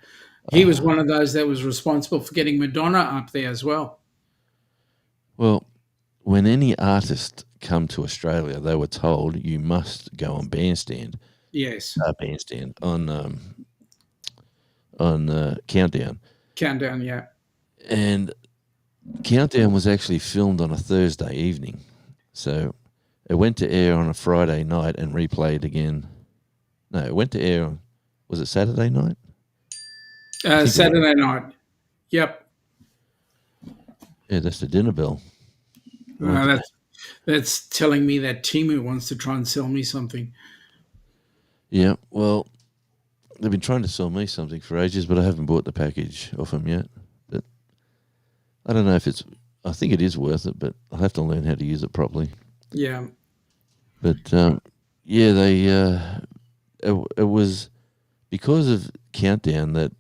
He was one of those that was responsible for getting Madonna up there as well. well, when any artist come to Australia, they were told you must go on Yes. bandstand on Countdown, Countdown, yeah. and Countdown was actually filmed on a Thursday evening, so it went to air on a Friday night and replayed again. No, it went to air on, was it Saturday night? think it was. Saturday night. Yep. Yeah, that's the dinner bell. That's telling me that Timu wants to try and sell me something. Yeah, well, they've been trying to sell me something for ages, but I haven't bought the package off them yet. But I don't know if it's. I think it is worth it, but I'll have to learn how to use it properly. Yeah. But yeah, they. It was because of Countdown that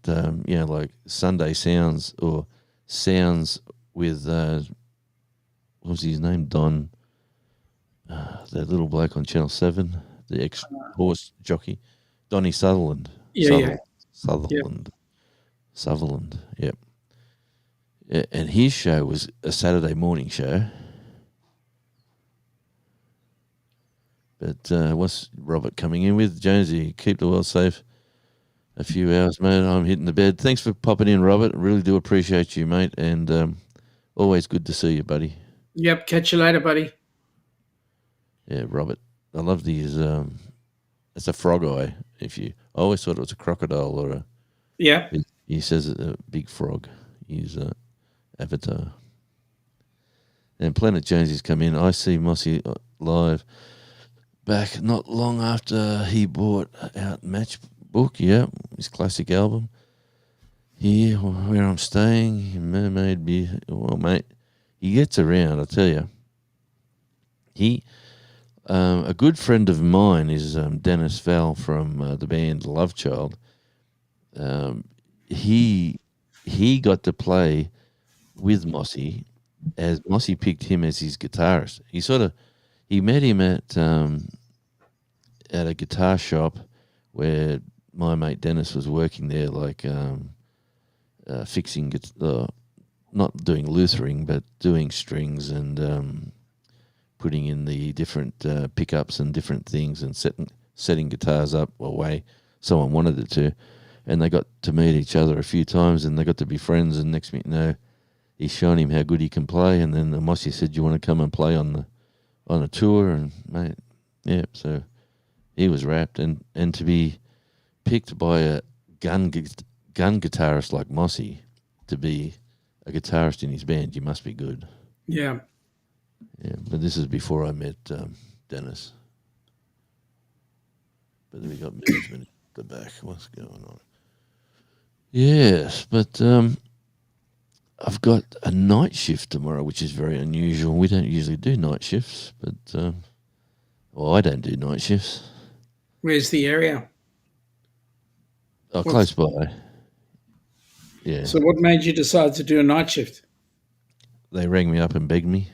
like Sunday Sounds or Sounds with what was his name? Don, that little bloke on Channel 7, the ex-horse jockey, Donny Sutherland. Yeah. Sutherland, yep. Yeah, and his show was a Saturday morning show. But what's Robert coming in with? Jonesy, keep the world safe. A few hours, mate. I'm hitting the bed. Thanks for popping in, Robert. I really do appreciate you, mate. And always good to see you, buddy. Yep. Catch you later, buddy. Yeah, Robert. I love these. It's a frog eye. I always thought it was a crocodile or a. Yeah. He says it's a big frog. He's Avatar. And Planet Jonesy's come in. I see Mossy live back not long after he bought out Matchbook. Yeah, his classic album. Here, where I'm staying, Mermaid Beer. Well, mate, he gets around. I tell you. A good friend of mine is Dennis Val from the band Love Child. He got to play with Mossy as Mossy picked him as his guitarist. He met him at a guitar shop where my mate Dennis was working there, like fixing not doing Luthering, but doing strings and putting in the different pickups and different things and setting guitars up way someone wanted it to. And they got to meet each other a few times and they got to be friends. And next minute, he's showing him how good he can play. And then Mossy said, "You want to come and play on a tour?" And mate, yeah. So he was wrapped. And to be picked by a gun guitarist like Mossy to be a guitarist in his band, you must be good. Yeah. Yeah, but this is before I met Dennis. But then we got management at the back. What's going on? Yes, but I've got a night shift tomorrow, which is very unusual. We don't usually do night shifts, but I don't do night shifts. Where's the area? Oh, close by. Yeah. So what made you decide to do a night shift? They rang me up and begged me.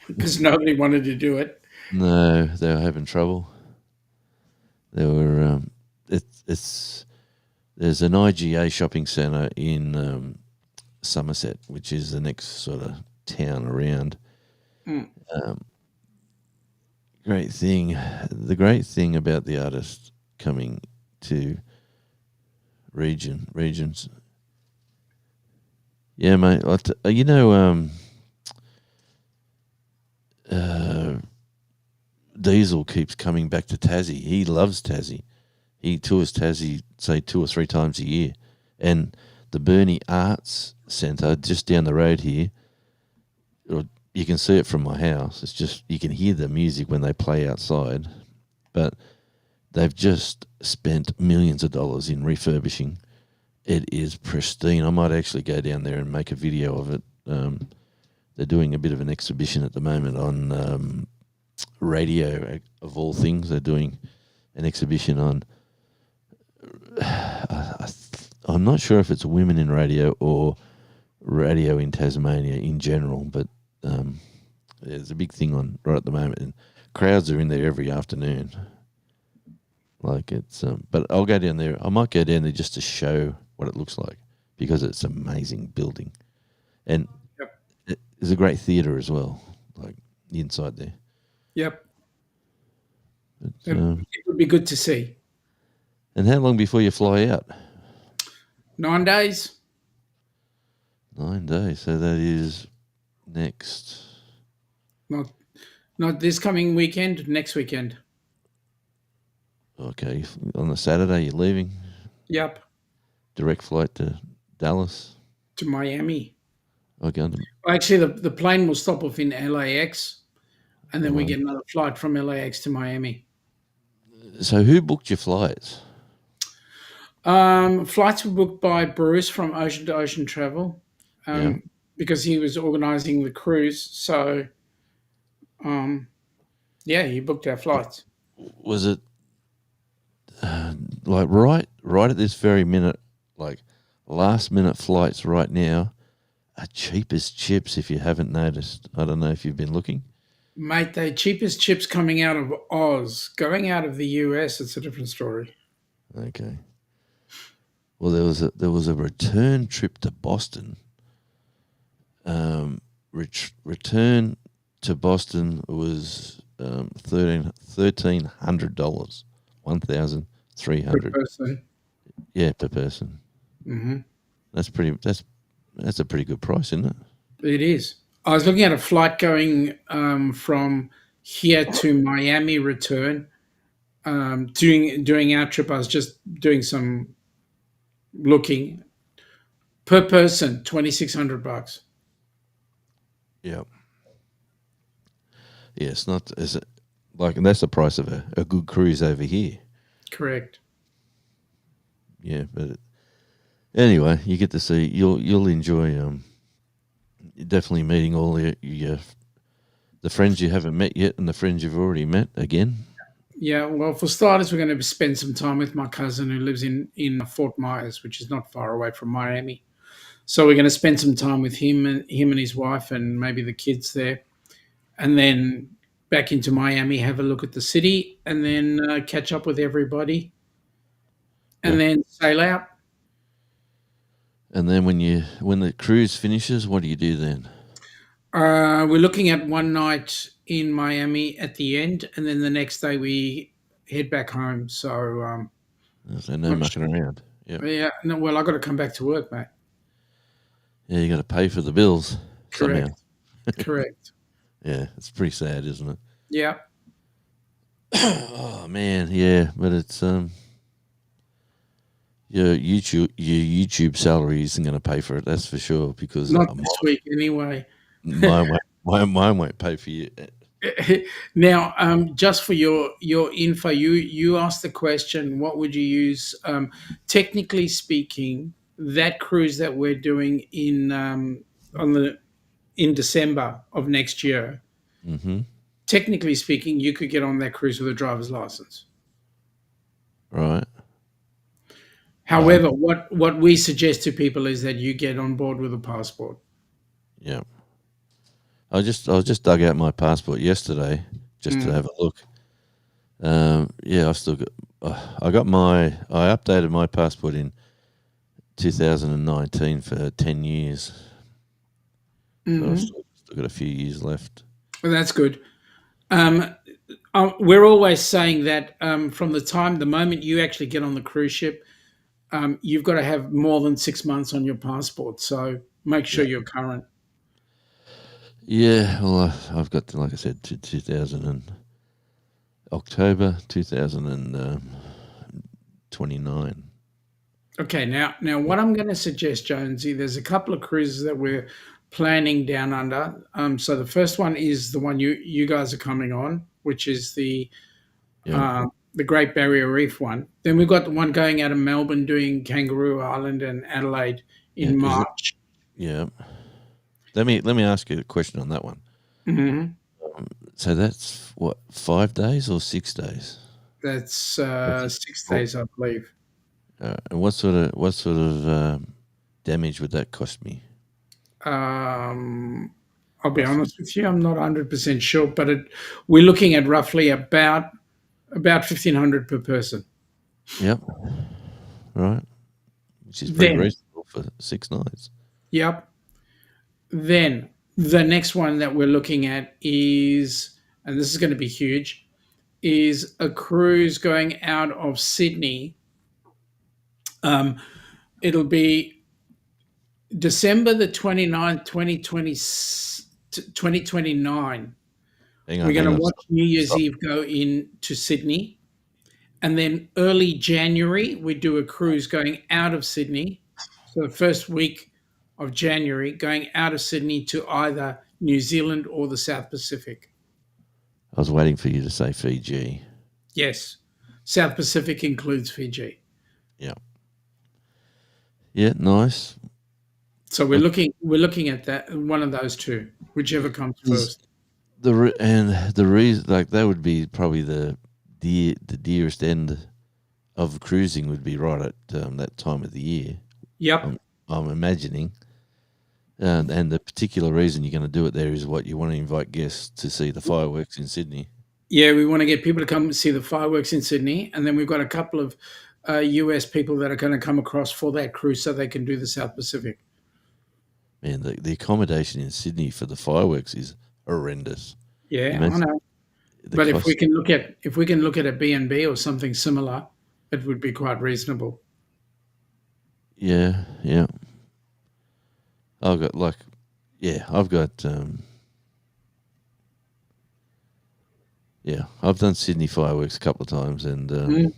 Because nobody wanted to do it. No, they were having trouble. They were. There's an IGA shopping centre in Somerset, which is the next sort of town around. Great thing. The great thing about the artist coming to regions. Yeah, mate. Diesel keeps coming back to Tassie. He loves Tassie. He tours Tassie, say, 2 or 3 times a year. And the Burnie Arts Centre, just down the road here, you can see it from my house. It's just, you can hear the music when they play outside. But they've just spent millions of dollars in refurbishing. It is pristine. I might actually go down there and make a video of it. They're doing a bit of an exhibition at the moment on radio of all things. They're doing an exhibition on. I'm not sure if it's women in radio or radio in Tasmania in general, but there's a big thing on right at the moment, and crowds are in there every afternoon. Like it's, but I'll go down there. I might go down there just to show what it looks like because it's an amazing building, and there's a great theatre as well, like inside there. Yep. But, It would be good to see. and how long before you fly out? 9 days. 9 days. So that is next. Not this coming weekend, next weekend. Okay, on the Saturday you're leaving. Yep. Direct flight to Dallas. To Miami. Okay. Actually, the plane will stop off in LAX, and then we get another flight from LAX to Miami. So who booked your flights? Flights were booked by Bruce from Ocean to Ocean Travel, because he was organising the cruise. So, he booked our flights. Was it like right at this very minute, like last minute flights right now are cheap as chips if you haven't noticed. I don't know if you've been looking. Mate, the cheapest chips coming out of Oz. Going out of the US, it's a different story. Okay. Well, there was a return trip to Boston. Return to Boston was $1,300, $1,300. Per person. Yeah, per person. Mm-hmm. That's a pretty good price, isn't it? It is. I was looking at a flight going from here to Miami return. During our trip, I was just doing some looking. Per person, $2,600. Yeah. Yeah, it's not as like, and that's the price of a good cruise over here. Correct. Yeah, but anyway, you get to see. You'll enjoy. Definitely meeting all the friends you haven't met yet and the friends you've already met again. Yeah, well, for starters, we're going to spend some time with my cousin who lives in Fort Myers, which is not far away from Miami. So we're going to spend some time with him and his wife and maybe the kids there, and then back into Miami, have a look at the city, and then catch up with everybody, and then sail out. And then when the cruise finishes, what do you do then? We're looking at one night in Miami at the end, and then the next day we head back home. So, So no mucking around. Yep. yeah, no, well, I got to come back to work, mate. Yeah, you got to pay for the bills somehow. Correct. Yeah, it's pretty sad, isn't it? Yeah. Oh man, yeah, but it's your YouTube salary isn't going to pay for it. That's for sure. Because Not this week, anyway. mine won't pay for you. Now, just for your info, you asked the question, what would you use? Technically speaking, that cruise that we're doing in December of next year, technically speaking, you could get on that cruise with a driver's license. Right. However, what we suggest to people is that you get on board with a passport. Yeah. I just dug out my passport yesterday just to have a look. Yeah, I still got. I updated my passport in 2019 for 10 years. So I've still got a few years left. Well, that's good. We're always saying that from the moment you actually get on the cruise ship, you've got to have more than 6 months on your passport. So make sure you're current. Yeah, well, I've got, like I said, to October 2029. Okay, now what I'm going to suggest, Jonesy, there's a couple of cruises that we're planning down under. So the first one is the one you guys are coming on, which is the Great Barrier Reef one. Then we've got the one going out of Melbourne doing Kangaroo Island and Adelaide in March. Yeah. Let me ask you a question on that one. Mm-hmm. So that's what, 5 days or 6 days? That's 6 Oh, days, I believe. and what sort of damage would that cost me? I'll be Roughly. honest with you, I'm not 100% sure, but we're looking at roughly about 1,500 per person. Yep. Right. Which is pretty Then, reasonable for 6 nights. yep. Then the next one that we're looking at is, and this is going to be huge, is a cruise going out of Sydney. Um, it'll be December the 29th, 2029. Hang We're on, going hang to on. watch New Year's Stop. Eve go into Sydney. And then early January, we do a cruise going out of Sydney. So the first week of January, going out of Sydney to either New Zealand or the South Pacific. I was waiting for you to say Fiji. Yes, South Pacific includes Fiji. Yeah. Yeah, nice. So What we're looking at that, one of those two, whichever comes is first. the reason, like, that would be probably the dearest end of cruising would be right at that time of the year. Yep. I'm imagining. And the particular reason you're going to do it there is what you want to invite guests to see the fireworks in Sydney. Yeah, we want to get people to come and see the fireworks in Sydney, and then we've got a couple of US people that are going to come across for that cruise so they can do the South Pacific. Man, the accommodation in Sydney for the fireworks is horrendous. Yeah, I Imagine know. the But if we cost. can look at a B&B or something similar, it would be quite reasonable. Yeah, yeah. I've got like, yeah, I've done Sydney fireworks a couple of times, and Mm,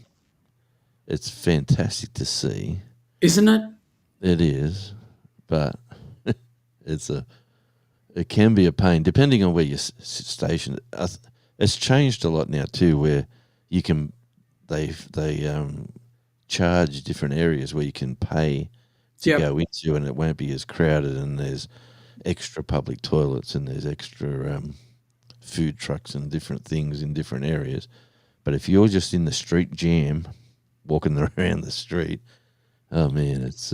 it's fantastic to see. isn't it? It is, but it's it can be a pain depending on where you're stationed. It's changed a lot now too, where you can they charge different areas where you can pay to Yep. go into, and it won't be as crowded. And there's extra public toilets, and there's extra food trucks and different things in different areas. But if you're just in the street jam, walking around the street, oh man, it's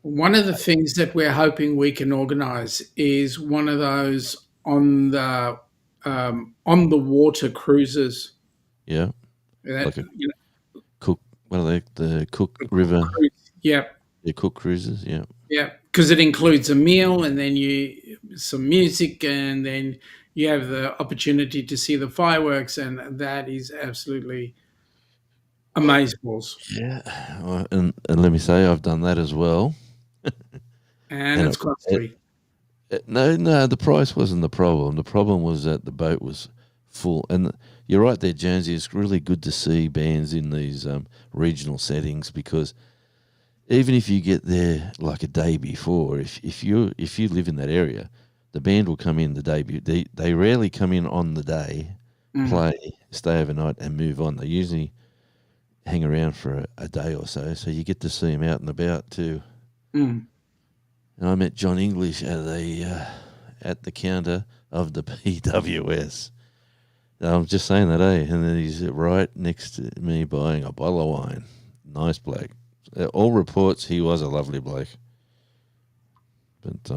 One of the things that we're hoping we can organise is one of those on the water cruises. yeah, That like a you Cook. What are they? The Cook know, River, cruise. Yep. the Cook cruises. Yeah, Yeah, because it includes a meal and then some music, and then you have the opportunity to see the fireworks, and that is absolutely amazeballs. yeah. And let me say, I've done that as well. And And it's costly. no, the price wasn't the problem. The problem was that the boat was full. And you're right there, Jonesy. It's really good to see bands in these regional settings, because even if you get there like a day before, if you live in that area, the band will come in the day. They rarely come in on the day, Mm, play, stay overnight, and move on. They usually hang around for a day or so you get to see them out and about too. mm. And I met John English at the counter of the PWS. I'm just saying that, eh? And then he's right next to me buying a bottle of wine. Nice bloke. All reports he was a lovely bloke, but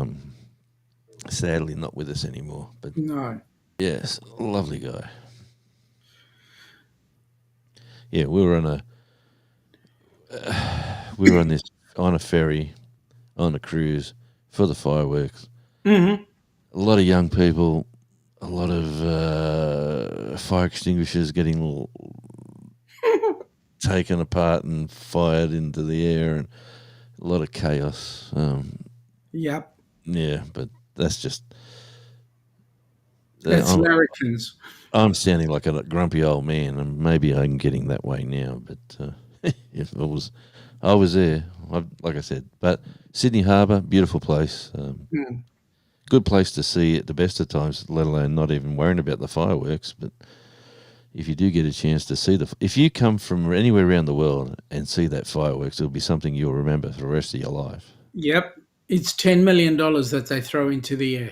sadly not with us anymore. But No. yes, lovely guy. Yeah, we were on a ferry on a cruise for the fireworks. Hmm. A lot of young people, a lot of fire extinguishers getting taken apart and fired into the air, and a lot of chaos. Yep. Yeah, but that's just. That's I'm, larrikins. I'm sounding like a grumpy old man, and maybe I'm getting that way now. But if I was there, like I said. But Sydney Harbour, beautiful place. Mm. Good place to see at the best of times, let alone not even worrying about the fireworks. But if you do get a chance to see if you come from anywhere around the world and see that fireworks, it'll be something you'll remember for the rest of your life. Yep. It's $10 million that they throw into the air.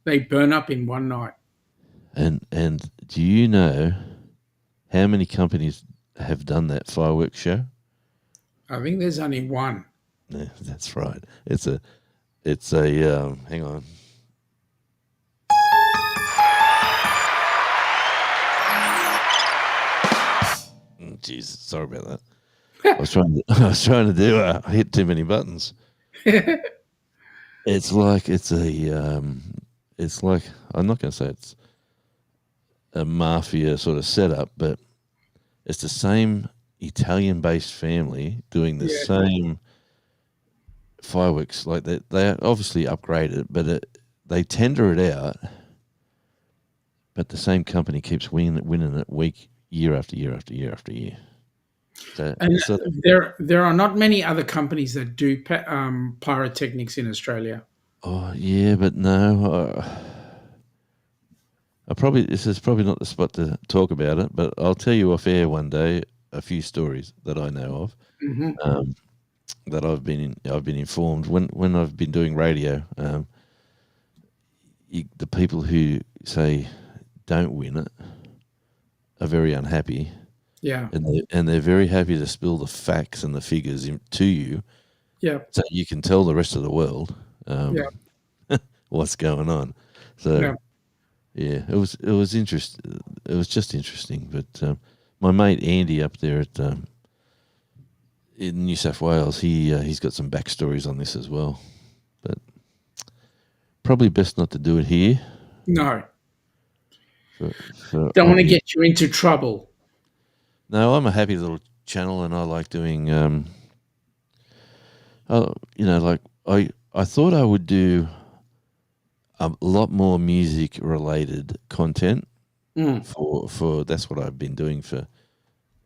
They burn up in one night. And do you know how many companies have done that fireworks show? I think there's only one. Yeah, that's right. It's a hang on. Jesus, sorry about that. I was trying to do. I hit too many buttons. It's like it's like I'm not going to say it's a mafia sort of setup, but it's the same Italian-based family doing the Yeah. same fireworks. Like they obviously upgraded, but they tender it out. But the same company keeps winning it year after year after year after year. So, And so there are not many other companies that do pyrotechnics in Australia. oh yeah, but no. This is probably not the spot to talk about it, but I'll tell you off air one day a few stories that I know of. Hmm. That I've been informed when I've been doing radio. The people who say don't win it are very unhappy, Yeah. and they're very happy to spill the facts and the figures to you, Yeah. so you can tell the rest of the world what's going on. So Yeah. yeah, it was interesting. It was just interesting. But my mate Andy up there at in New South Wales, he's got some backstories on this as well. But probably best not to do it here. No. For Don't want to obvious- get you into trouble. No, I'm a happy little channel, and I like doing. Like I thought I would do a lot more music related content Mm. for that's what I've been doing for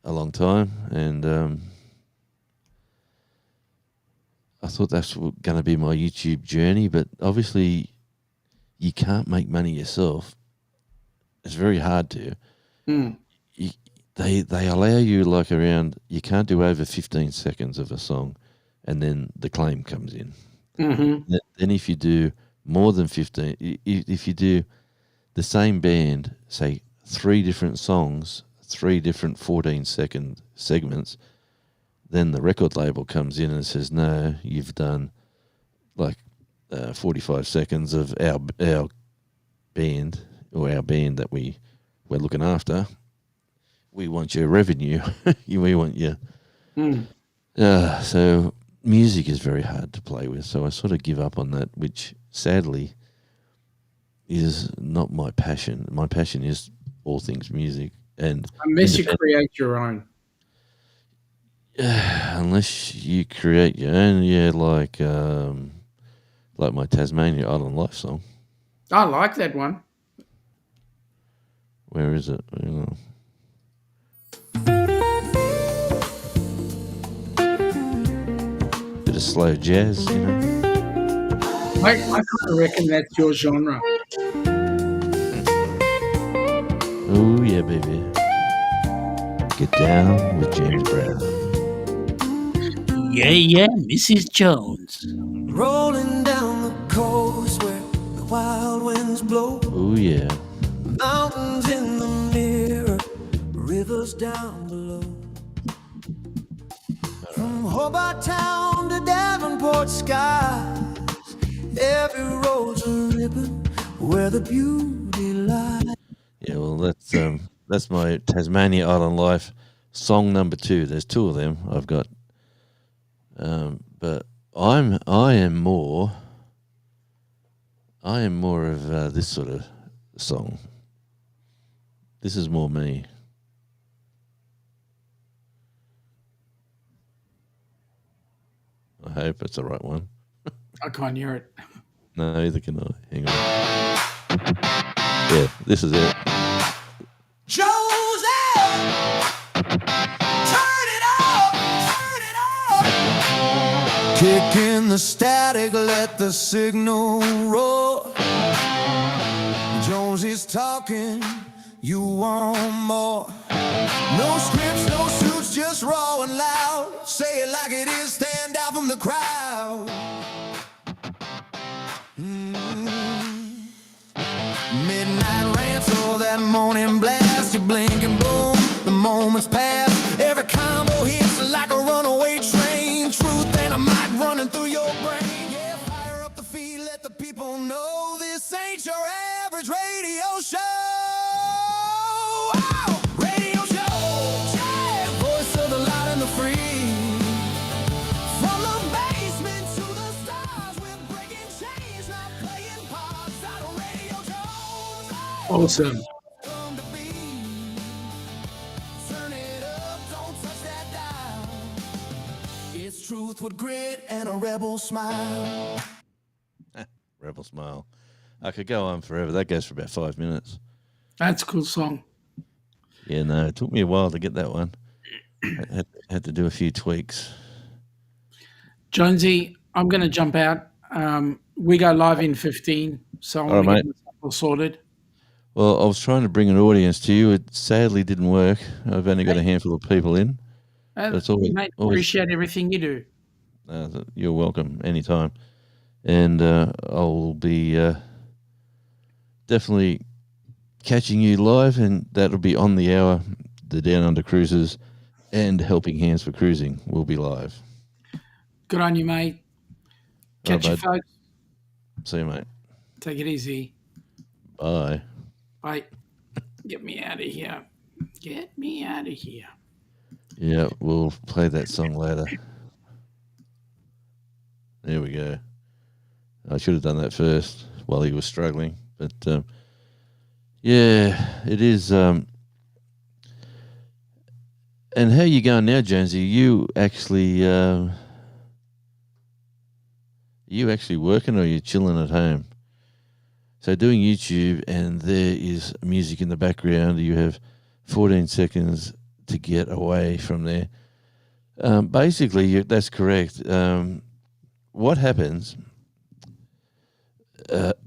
a long time, and I thought that's going to be my YouTube journey. But obviously, you can't make money yourself. It's very hard to. Mm. They allow you like around. You can't do over 15 seconds of a song, and then the claim comes in. Mm-hmm. Then if you do more than 15, if you do the same band, say 3 different songs, 3 different 14-second segments, then the record label comes in and says, no, you've done like 45 seconds of our band, or our band that we're looking after. We want your revenue. We want your... Mm. So music is very hard to play with. So I sort of give up on that, which sadly is not my passion. My passion is all things music. And Unless you create your own. unless you create your own, like my Tasmania Island Life song. I like that one. Where is it? Bit of slow jazz, I kind of reckon that's your genre. Oh yeah, baby. Get down with James Brown. Yeah, Mrs. Jones. Rolling down the coast where the wild winds blow. Oh yeah. Mountains in the mirror, rivers down below. From Hobart Town to Davenport skies, every road's a ribbon where the beauty lies. Yeah, well, that's my Tasmania Island Life song number 2. There's 2 of them I've got, but I am more of this sort of song. This is more me. I hope it's the right one. I can't hear it. No, neither can I. Hang on. Yeah, this is it. Josie, turn it up, turn it up. Kick in the static, let the signal roar. Josie's talking, you want more. No scripts, no suits, just raw and loud. Say it like it is, stand out from the crowd. Midnight rant, so average radio show. Oh, radio show. Yeah, voice of the loud and the free. From the basement to the stars, we're breaking chains, not playing parts. Out of Radio Jones. Oh, Awesome. come to be. Turn it up, don't touch that dial. It's truth with grit and a rebel smile. Rebel Smile. I could go on forever. That goes for about 5 minutes. That's a cool song. Yeah, no, it took me a while to get that one. I had to do a few tweaks. Jonesy, I'm going to jump out. We go live in 15, so I want to right, get mate. this all sorted. Well, I was trying to bring an audience to you. It sadly didn't work. I've only got a handful of people in. That's always, Mate, always appreciate everything you do. you're welcome anytime. And I'll be definitely catching you live, and that'll be on the hour. The Down Under Cruises and Helping Hands for Cruising will be live. Good on you, mate. Catch you, bud. folks. See you, mate. Take it easy. Bye. Bye. Get me out of here. Get me out of here. Yeah, we'll play that song later. There we go. I should have done that first while he was struggling. But, yeah, it is. And how you going now, Jonesy? You actually working, or you chilling at home? So doing YouTube, and there is music in the background. You have 14 seconds to get away from there. Basically, that's correct. What happens?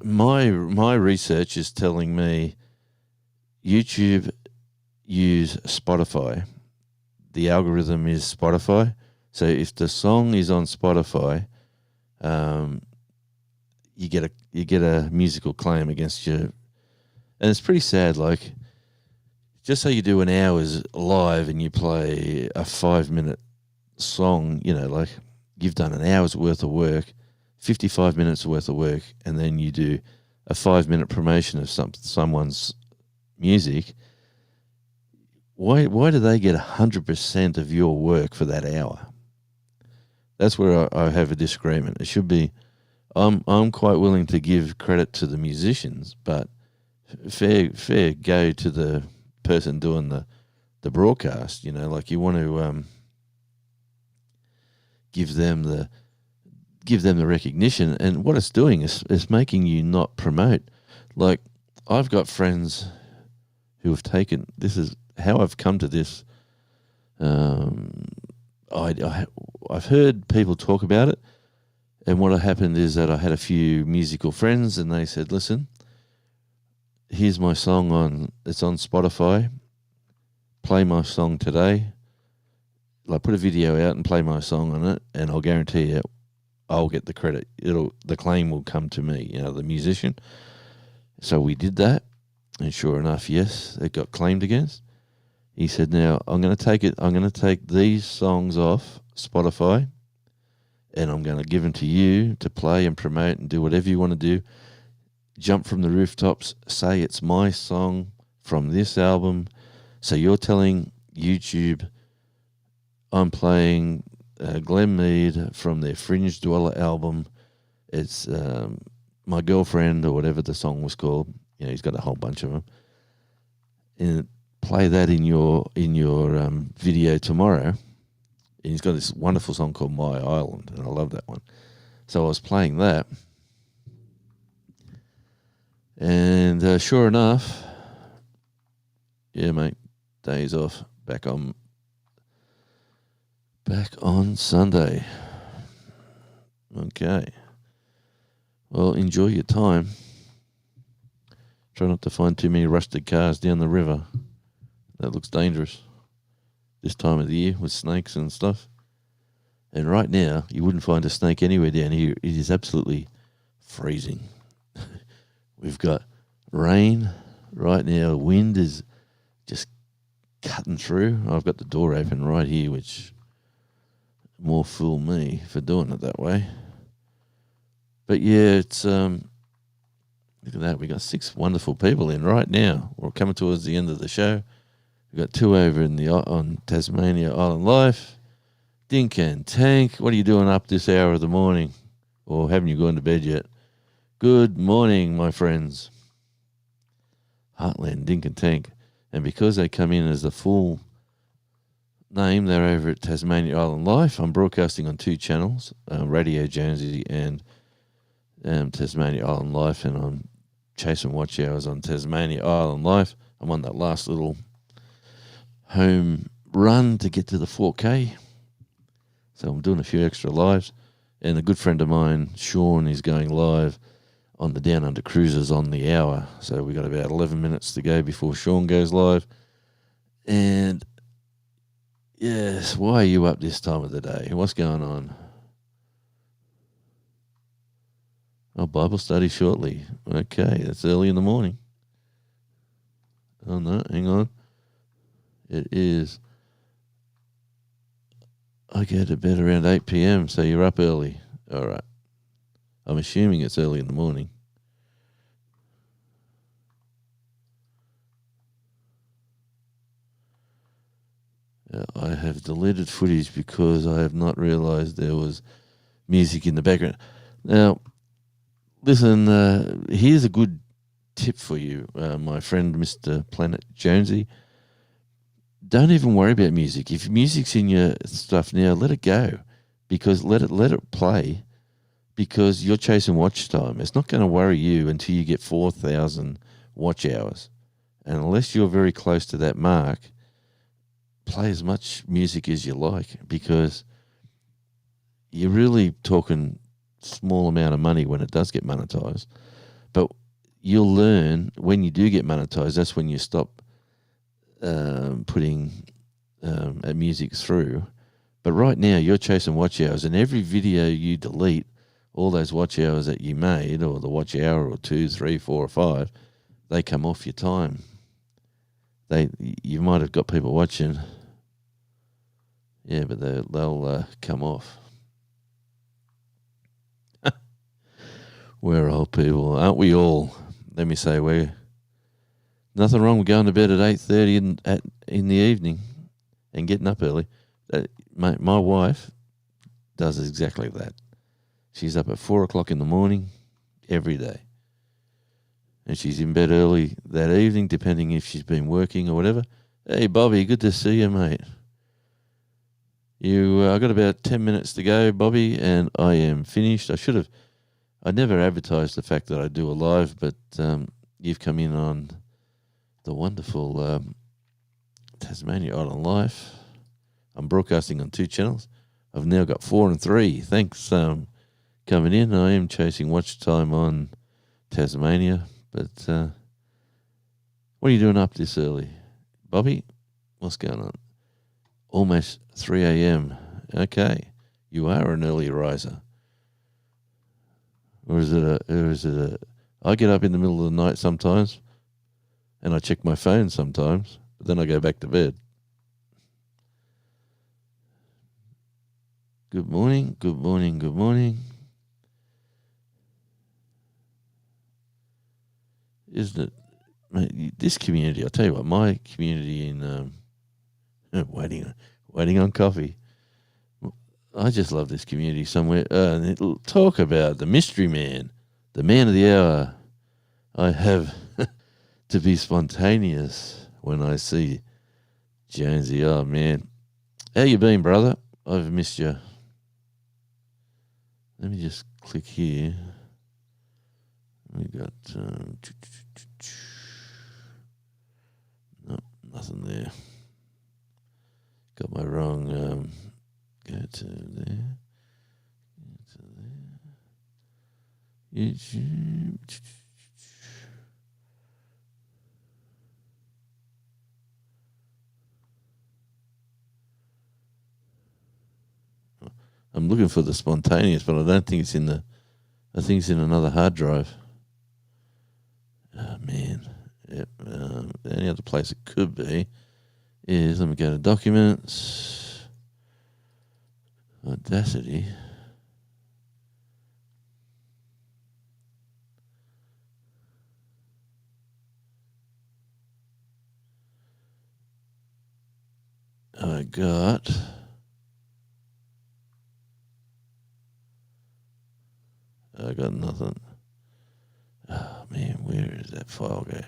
My research is telling me YouTube use Spotify. The algorithm is Spotify. So if the song is on Spotify, you get a musical claim against you, and it's pretty sad. Like, just say you do an hour's live and you play a 5-minute song, like you've done an hour's worth of work, 55 minutes worth of work, and then you do a 5-minute promotion of someone's music. Why do they get 100% of your work for that hour? That's where I have a disagreement. It should be, I'm quite willing to give credit to the musicians, but fair go to the person doing the broadcast. Like, you want to give them the recognition, and what it's doing is making you not promote. Like, I've got friends who have taken, this is how I've come to this. I've heard people talk about it, and what happened is that I had a few musical friends, and they said, listen, here's my song it's on Spotify, play my song today. Like, put a video out and play my song on it, and I'll guarantee you I'll get the credit. The claim will come to me, the musician. So we did that, and sure enough, yes, it got claimed against. He said, now I'm going to take these songs off Spotify, and I'm going to give them to you to play and promote and do whatever you want to do. Jump from the rooftops, say it's my song from this album. So you're telling YouTube I'm playing Glenn Mead from their Fringe Dweller album. It's My Girlfriend, or whatever the song was called. He's got a whole bunch of them. And play that in your video tomorrow. And he's got this wonderful song called My Island, and I love that one. So I was playing that, and sure enough, yeah, mate, days off, back on Sunday. Okay. Well, enjoy your time. Try not to find too many rusted cars down the river. That looks dangerous this time of the year with snakes and stuff. And right now, you wouldn't find a snake anywhere down here. It is absolutely freezing. We've got rain right now. Wind is just cutting through. I've got the door open right here, which more fool me for doing it that way. But yeah, it's Look at that. We got 6 wonderful people in right now. We're coming towards the end of the show. We've got 2 over on Tasmania Island Life. Dink and Tank, what are you doing up this hour of the morning? Or haven't you gone to bed yet? Good morning, my friends. Heartland, Dink and Tank. And because they come in as the full name, they're over at Tasmania Island Life. I'm broadcasting on 2 channels, Radio Jonesy and Tasmania Island Life, and I'm chasing watch hours on Tasmania Island Life. I'm on that last little home run to get to the 4K. So I'm doing a few extra lives. And a good friend of mine, Sean, is going live on the Down Under Cruises on the hour. So we got about 11 minutes to go before Sean goes live. And yes, why are you up this time of the day? What's going on? Oh, Bible study shortly. Okay, that's early in the morning. Oh, no, hang on. It is. I go to bed around 8 p.m, so you're up early. All right. I'm assuming it's early in the morning. I have deleted footage because I have not realised there was music in the background. Now, listen, here's a good tip for you, my friend Mr. Planet Jonesy. Don't even worry about music. If music's in your stuff now, let it go, because let it play, because you're chasing watch time. It's not going to worry you until you get 4,000 watch hours, and unless you're very close to that mark, play as much music as you like, because you're really talking small amount of money when it does get monetized. But you'll learn when you do get monetized, that's when you stop putting music through. But right now you're chasing watch hours, and every video you delete, all those watch hours that you made, or the watch hour or 2, 3, 4 or 5, they come off your time. You might have got people watching, yeah, but they'll come off. We're old people, aren't we all? Let me say, we're nothing wrong with going to bed at 8:30 in the evening and getting up early. My wife does exactly that. She's up at 4 o'clock in the morning every day, and she's in bed early that evening, depending if she's been working or whatever. Hey, Bobby, good to see you, mate. I got about 10 minutes to go, Bobby, and I am finished. I never advertised the fact that I do a live, but you've come in on the wonderful Tasmania Island Life. I'm broadcasting on 2 channels. I've now got 4 and 3. Thanks coming in. I am chasing watch time on Tasmania, but what are you doing up this early? Bobby, what's going on? Almost 3 a.m. Okay, you are an early riser. Or is it I get up in the middle of the night sometimes, and I check my phone sometimes, but then I go back to bed. Good morning, good morning, good morning. Isn't it, mate, this community, I'll tell you what, my community in waiting on coffee. I just love this community somewhere. Talk about the mystery man, the man of the hour. I have to be spontaneous when I see Jonesy. Oh, man. How you been, brother? I've missed you. Let me just click here. We got... nope, nothing there. Got my wrong... Go to there. Go to there. YouTube. I'm looking for the spontaneous, but I don't think it's in the... I think it's in another hard drive. Oh, man. Yep. The only other place it could be is... Let me go to Documents... Audacity. I got nothing. Oh, man, where does that file go?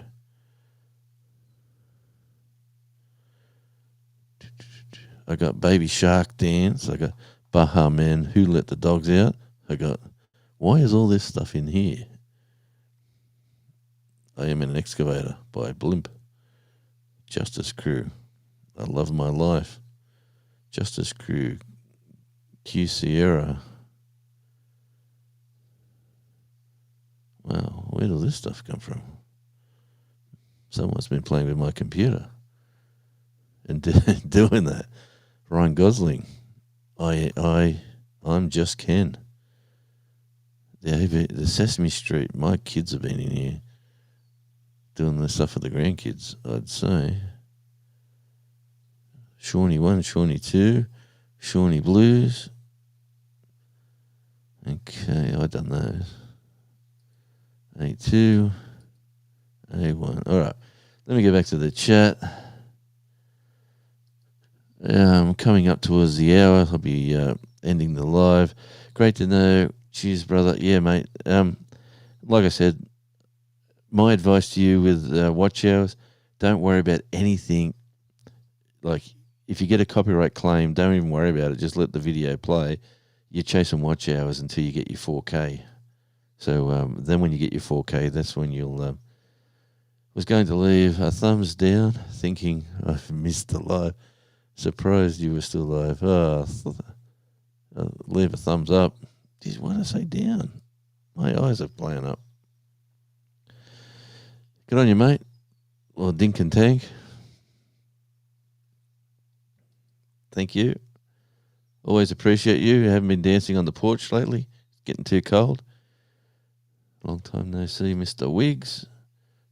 I got Baby Shark Dance. I got Baha Man, Who Let the Dogs Out. I got, why is all this stuff in here? I Am an Excavator by Blimp. Justice Crew. I Love My Life. Justice Crew. Q Sierra. Wow, where does this stuff come from? Someone's been playing with my computer and doing that. Ryan Gosling. I'm Just Ken. The Sesame Street. My kids have been in here doing the stuff for the grandkids, I'd say. Shawnee 1, Shawnee 2, Shawnee Blues. Okay, I've done those. A2, A1. All right, let me go back to the chat. Coming up towards the hour, I'll be ending the live. Great to know. Cheers, brother. Yeah, mate. Like I said, my advice to you with watch hours, don't worry about anything. Like, if you get a copyright claim, don't even worry about it. Just let the video play. You're chasing watch hours until you get your 4K. So then when you get your 4K, that's when you'll... was going to leave a thumbs down, thinking I've missed the live. Surprised you were still live. Leave a thumbs up. Geez, why did I say down? My eyes are playing up. Good on you, mate. Well, Dink and Tank. Thank you. Always appreciate you. You haven't been dancing on the porch lately. It's getting too cold. Long time no see, Mr. Wiggs.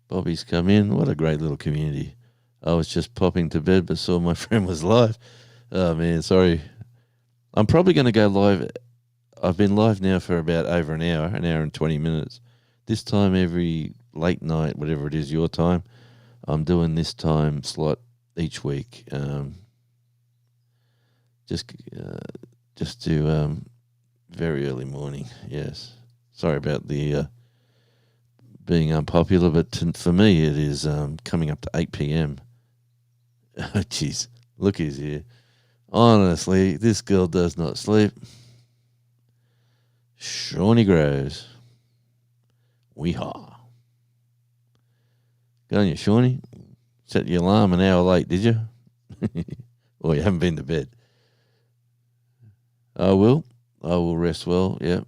Bobby's come in. What a great little community. I was just popping to bed but saw my friend was live. Oh, man, sorry. I'm probably going to go live. I've been live now for about over an hour and 20 minutes. This time every late night, whatever it is your time, I'm doing this time slot each week. Just do very early morning, yes. Sorry about the being unpopular, but for me it is coming up to 8 p.m. Oh, jeez. Look who's here. Honestly, this girl does not sleep. Shawnee Grows. Weehaw. Good on you, Shawnee. Set your alarm an hour late, did you? Or you haven't been to bed. I will rest well, yep.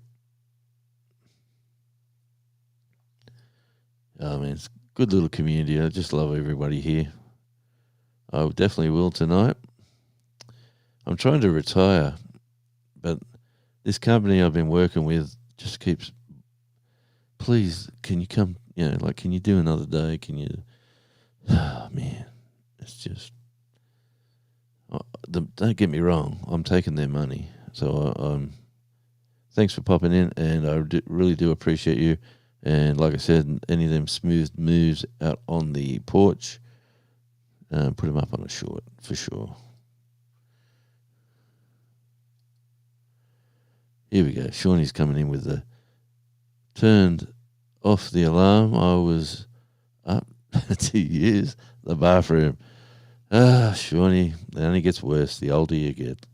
Oh, man, it's a good little community. I just love everybody here. I definitely will tonight. I'm trying to retire, but this company I've been working with just keeps, please, can you come, can you do another day? Can you, oh, man, it's just, don't get me wrong, I'm taking their money. So thanks for popping in, and I really do appreciate you. And like I said, any of them smooth moves out on the porch, put them up on a short for sure. Here we go. Shawnee's coming in with the turned off the alarm. I was up to use the bathroom. Shawnee, it only gets worse the older you get.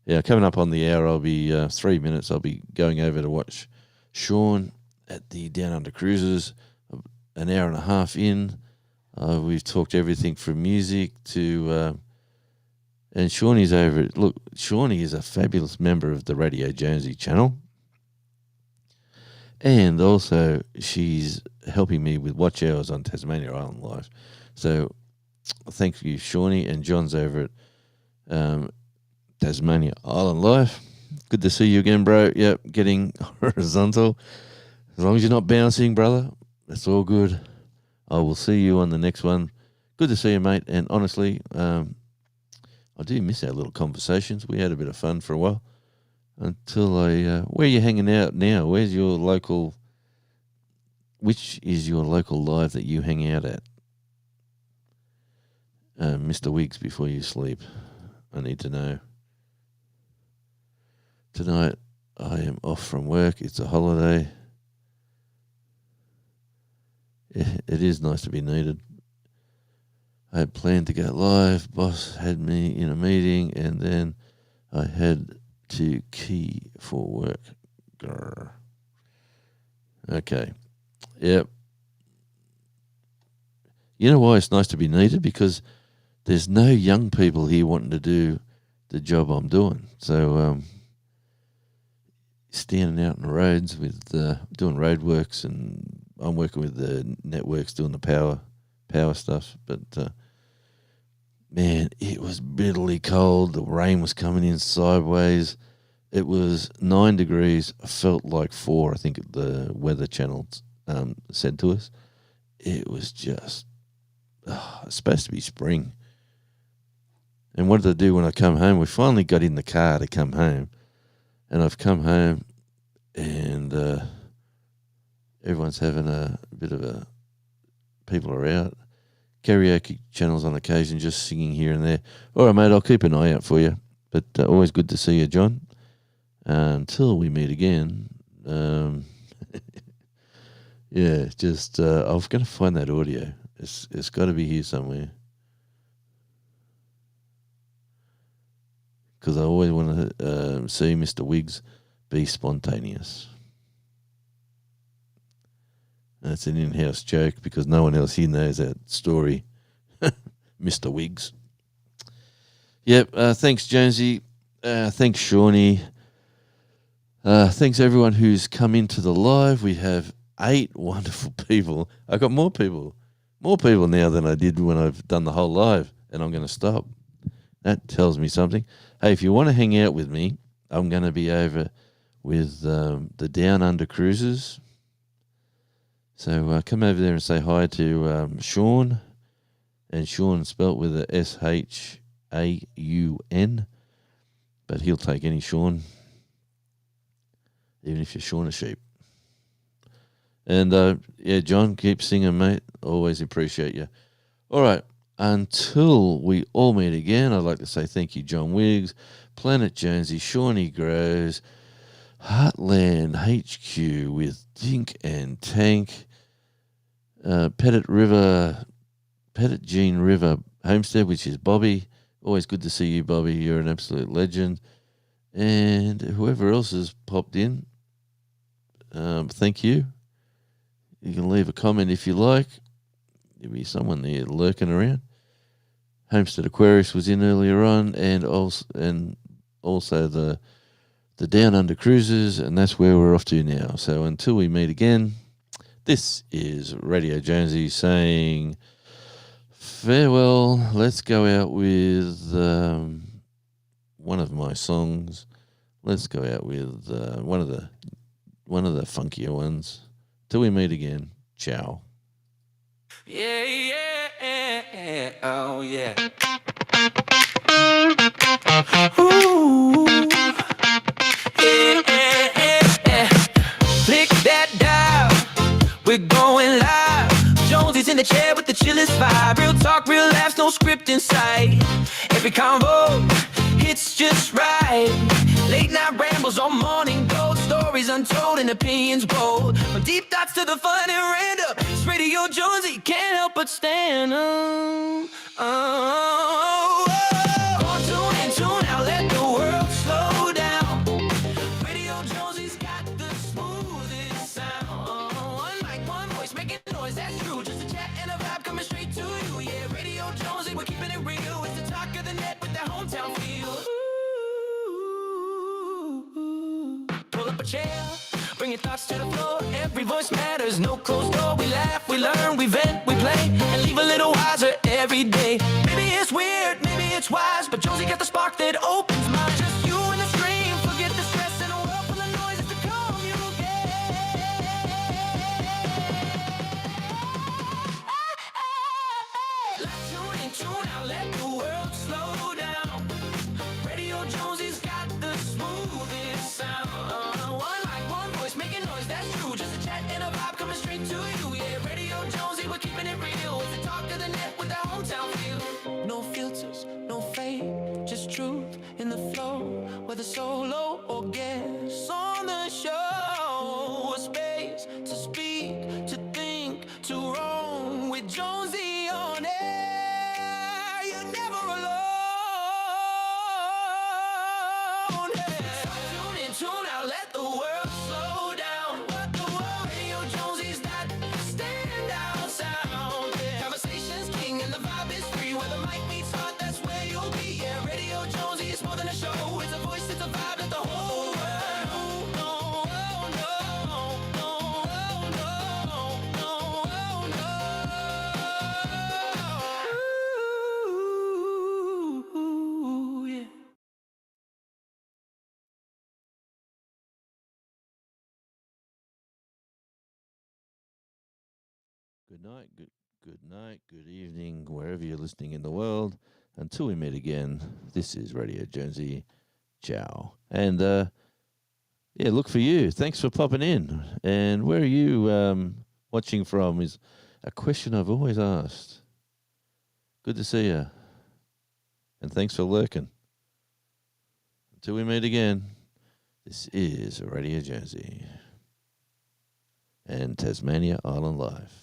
Yeah, coming up on the hour, I'll be 3 minutes. I'll be going over to watch Sean at the Down Under Cruises. An hour and a half in, we've talked everything from music to, and Shawnee's over it. Look, Shawnee is a fabulous member of the Radio Jonesy channel, and also she's helping me with watch hours on Tasmania Island Live. So thank you, Shawnee, and John's over at Tasmania Island Live. Good to see you again, bro. Yep, getting horizontal. As long as you're not bouncing, brother, that's all good. I will see you on the next one. Good to see you, mate. And honestly, I do miss our little conversations. We had a bit of fun for a while. Until where are you hanging out now? Where's your local, which is your local live that you hang out at? Mr. Wiggs, before you sleep, I need to know. Tonight, I am off from work. It's a holiday. It is nice to be needed. I had planned to go live. Boss had me in a meeting, and then I had to key for work. Grr. Okay. Yep. You know why it's nice to be needed? Because there's no young people here wanting to do the job I'm doing. So standing out on the roads with doing road works, and I'm working with the networks doing the power stuff. But man, it was bitterly cold. The rain was coming in sideways. It was 9 degrees. I felt like 4, I think the Weather Channel said to us. It was just, it's supposed to be spring. And what did I do when I come home? We finally got in the car to come home. And I've come home, and everyone's having a bit of a, people are out. Karaoke channels on occasion, just singing here and there. All right, mate, I'll keep an eye out for you. But always good to see you, John. Until we meet again. Yeah, just I was going to find that audio. It's got to be here somewhere. Because I always want to see Mr. Wiggs be spontaneous. That's an in-house joke because no one else here knows that story. Mr. Wiggs. Yep, thanks, Jonesy. Thanks, Shawnee. Thanks, everyone who's come into the live. We have 8 wonderful people. I got more people now than I did when I've done the whole live, and I'm going to stop. That tells me something. Hey, if you want to hang out with me, I'm going to be over with the Down Under Cruisers. So come over there and say hi to Sean, and Sean spelt with a S-H-A-U-N, but he'll take any Sean, even if you're Sean a sheep. And yeah, John, keep singing, mate. Always appreciate you. All right. Until we all meet again, I'd like to say thank you, John Wiggs, Planet Jonesy, Shawnee Grows, Heartland HQ with Dink and Tank, Pettit Jean River Homestead, which is Bobby. Always good to see you, Bobby. You're an absolute legend. And whoever else has popped in, thank you. You can leave a comment if you like. There'll be someone there lurking around. Homestead Aquarius was in earlier on, and also the Down Under Cruisers, and that's where we're off to now. So until we meet again, this is Radio Jonesy saying farewell. Let's go out with one of my songs. Let's go out with one of the funkier ones. Till we meet again. Ciao. Yeah, oh yeah. Ooh, yeah. Click that dial, we're going live. Jonesy's in the chair with the chillest vibe. Real talk, real laughs, no script in sight. Every convo hits just right. Late night rambles on morning gold. Stories untold and opinions bold. From deep thoughts to the fun and random. It's Radio Jonesy, can't help but stand. Tune in, tune out, let the world slow down. Radio Jonesy's got the smoothest sound. One mic, one voice, making noise, that's true. Just a chat and a vibe coming straight to you. Yeah, Radio Jonesy, we're keeping it real. It's the talk of the net with that hometown feel. Pull up a chair, bring your thoughts to the floor. Every voice matters, no closed door. We laugh, we learn, we vent, we play, and leave a little wiser every day. Maybe it's weird, maybe it's wise, but Jonesy got the spark that opens minds. Just you and the stream, forget the stress in a world full of noise. It's a Let's tune in, tune out, let the world slow down. Radio Jonesy's got the smoothest sound. One mic, one voice, making noise, that's true. Just a chat and a vibe coming straight to you. Yeah, Radio Jonesy, we're keeping it real. It's the talk of the net with that hometown feel. No Good night, good night, good evening, wherever you're listening in the world. Until we meet again, this is Radio Jonesy. Ciao. And yeah, look for you. Thanks for popping in. And where are you watching from is a question I've always asked. Good to see you. And thanks for lurking. Until we meet again, this is Radio Jonesy and Tasmania Island Life.